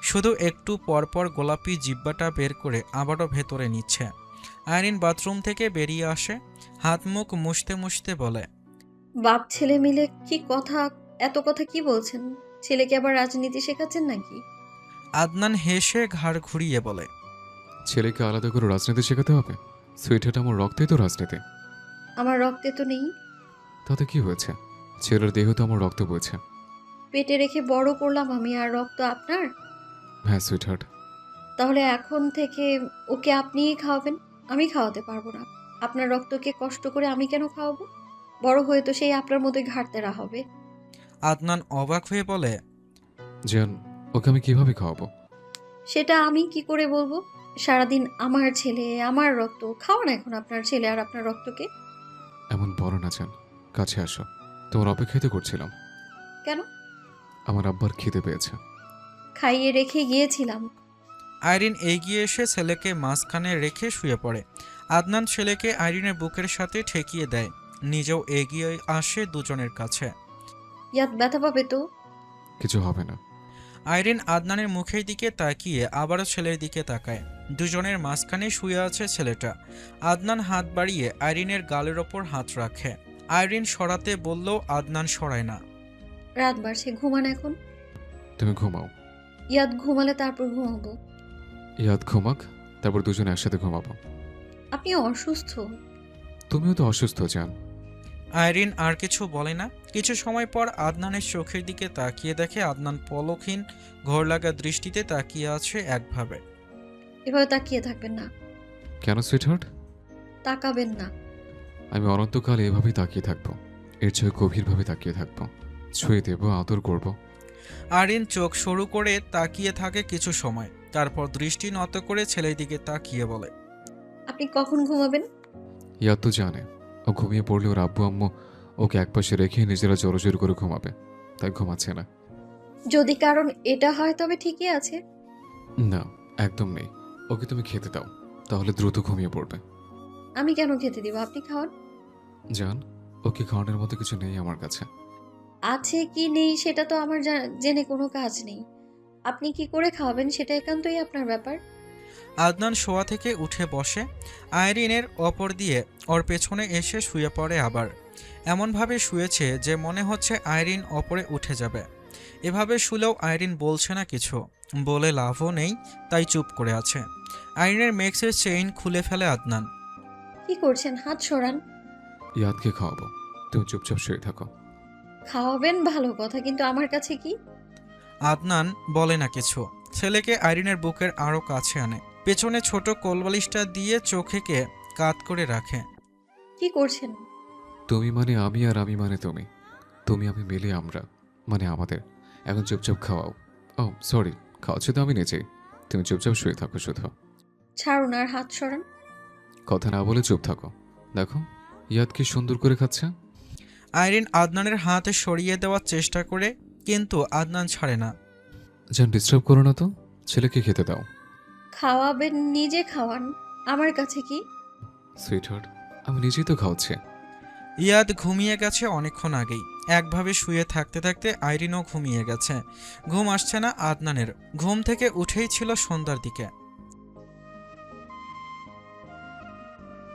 শুধু একটু পরপর গোলাপি জিব্বাটা বের করে আবারও ভেতরে নিচ্ছে। আইরিন বাথরুম থেকে বেরিয়ে আসে, হাত মুখ মুছতে মুছতে বলে, বাপ ছেলে মিলে কি কথা, এত কথা কি বলছেন? ছেলেকে আবার রাজনীতি শেখাচ্ছেন নাকি? আদনান হেসে ঘাড় ঘুরিয়ে বলে, ছেলেকে আলাদা করে রাজনীতি শেখাতে হবে? সুইটহার্ট, আমার রক্তেই তো রাজনীতি। আমার রক্তে তো নেই। তাতে কি হয়েছে? ছেলের দেহ তো আমার রক্ত বইছে। পেটে রেখে বড় করলাম আমি, আর রক্ত আপনার? হ্যাঁ সুইটহার্ট। তাহলে এখন থেকে ওকে আপনিই খাওয়াবেন, আমি খাওয়াতে পারবো না। আপনার রক্তকে কষ্ট করে আমি কেন খাওয়াবো? বড় হয়ে তো সেই আপনার মতোই ঘাটতেরা হবে। আদনান অবাক হয়ে বলে, জান, ওকে আমি কিভাবে খাওয়াবো? সেটা আমি কি করে বলবো? সারাদিন আমার ছেলে, আমার রক্ত খাওয়ান এখন আপনার ছেলে আর আপনার রক্তকে। এমন বলো না জান, কাছে আসো। তোমার অপেক্ষাই তো করছিলাম। কেন? আমার আব্বার খিদে পেয়েছে। খাইয়ে রেখে গিয়েছিলাম। আইরিন এগিয়ে এসে ছেলেকে মাঝখানে রেখে শুয়ে পড়ে। আদনান ছেলেকে আইরিনের বুকের সাথে ঠেকিয়ে দেয়, নিজেও এগিয়ে আসে দুজনের কাছে। ইয়াদ ব্যথা পাবে তো? কিছু হবে না। আইরিন আদনানের মুখের দিকে তাকিয়ে আবারও ছেলের দিকে তাকায়। দুজনের মাঝখানে শুয়ে আছে ছেলেটা। আদনান হাত বাড়িয়ে আইরিনের গালের ওপর হাত রাখে। আইরিন সরাতে বললেও আদনান সরায় না। রাত বাড়ছে, ঘুমান এখন। তুমি ঘুমাও। ইয়াদ ঘুমালে তারপর ঘুমাবো। ইয়াদ ঘুমাক, তারপর দুজনে একসাথে ঘুমাবো। আপনি অসুস্থ। তুমিও তো অসুস্থ জান। আইরিন আর কিছু বলে না। কিছু সময় পর আদনানের চোখের দিকে তাকিয়ে দেখে আদনান পলকহীন ঘোর লাগা দৃষ্টিতে তাকিয়ে আছে একভাবে। এভাবে তাকিয়ে থাকবেন না। কেন সুইটহার্ট? তাকাবেন না। আমি অনন্তকাল এভাবেই তাকিয়ে থাকবো, এর চেয়ে গভীরভাবে তাকিয়ে থাকবো। ছুঁয়ে দেবো, আদর করবো। আইরিন চোখ সরু করে তাকিয়ে থাকে কিছু সময়, তারপর দৃষ্টি নত করে ছেলের দিকে তাকিয়ে বলে, আপনি কখন ঘুমাবেন? ইয়াদ তো জানে ও ঘুমিয়ে পড়লে ওর আব্বু আম্মু ওকে একপাশে রেখে নিজেরা জোরজোর করে ঘুমাবে, তাই ঘুমাচ্ছে না। যদি কারণ এটা হয় তবে ঠিকই আছে। না, একদম নেই। ওকে তুমি খেতে দাও, তাহলে দ্রুত ঘুমিয়ে পড়বে। আমি কেন খেতে দিব? আপনি খাওয়ান। জান, ওকে খাওয়ানোর মতো কিছু নেই আমার কাছে। আছে কি নেই সেটা তো আমার জেনে কোনো কাজ নেই। আপনি কি করে খাওয়াবেন সেটা একান্তই আপনার ব্যাপার। আদনান শোয়া থেকে উঠে বসে। আইরিনের অপর দিয়ে ওর পেছনে এসে শুয়ে পড়ে আবার। এমনভাবে শুয়েছে যে মনে হচ্ছে আইরিন অপরে উঠে যাবে। এভাবে শুলেও আইরিন বলছে না কিছু, বলে লাভও নেই, তাই চুপ করে আছে। আইরিনের মেক্সের চেইন খুলে ফেলে আদনান। কি করছেন? হাত সরান। ইয়াদকে খাওয়াবো, তুমি চুপচাপ শুয়ে থাকো। খাওয়াবেন ভালো কথা, কিন্তু আমার কাছে কি? আদনান বলে না কিছু। ছেলেকে আইরিনের বুকের আরও কাছে আনে, পেছনে ছোট কোলবালিশটা দিয়ে চোখেকে কাত করে রাখে। কি করছেন? তুমি মানে আমি আর আমি মানে তুমি, তুমি আমি মিলে আমরা। মানে আমাদের। এখন চুপচাপ খাওয়াও। ও সরি, খাওয়াচ্ছি তো আমি নিজেই। তুমি চুপচাপ শুয়ে থাকো শুধু। ছাড়ুন আর হাত সরান। কথা না বলে চুপ থাকো। দেখো ইয়াদ কি সুন্দর করে খাচ্ছে। আইরিন আদনানের হাত সরিয়ে দেওয়ার চেষ্টা করে, কিন্তু আদনান ছাড়ে না। জান ডিস্টার্ব করো না তো, ছেলেকে খেতে দাও। খাওয়াবেন, নিজে খাওয়ান, আমার কাছে কি? সুইট হার্ট, আমি নিজেই তো খাওয়াচ্ছি। ইয়াদ ঘুমিয়ে গেছে অনেকক্ষণ আগেই। একভাবে শুয়ে থাকতে থাকতে আইরিনও ঘুমিয়ে গেছে। ঘুম আসছে না আদনানের। ঘুম থেকে উঠেই ছিল সন্ধ্যার দিকে।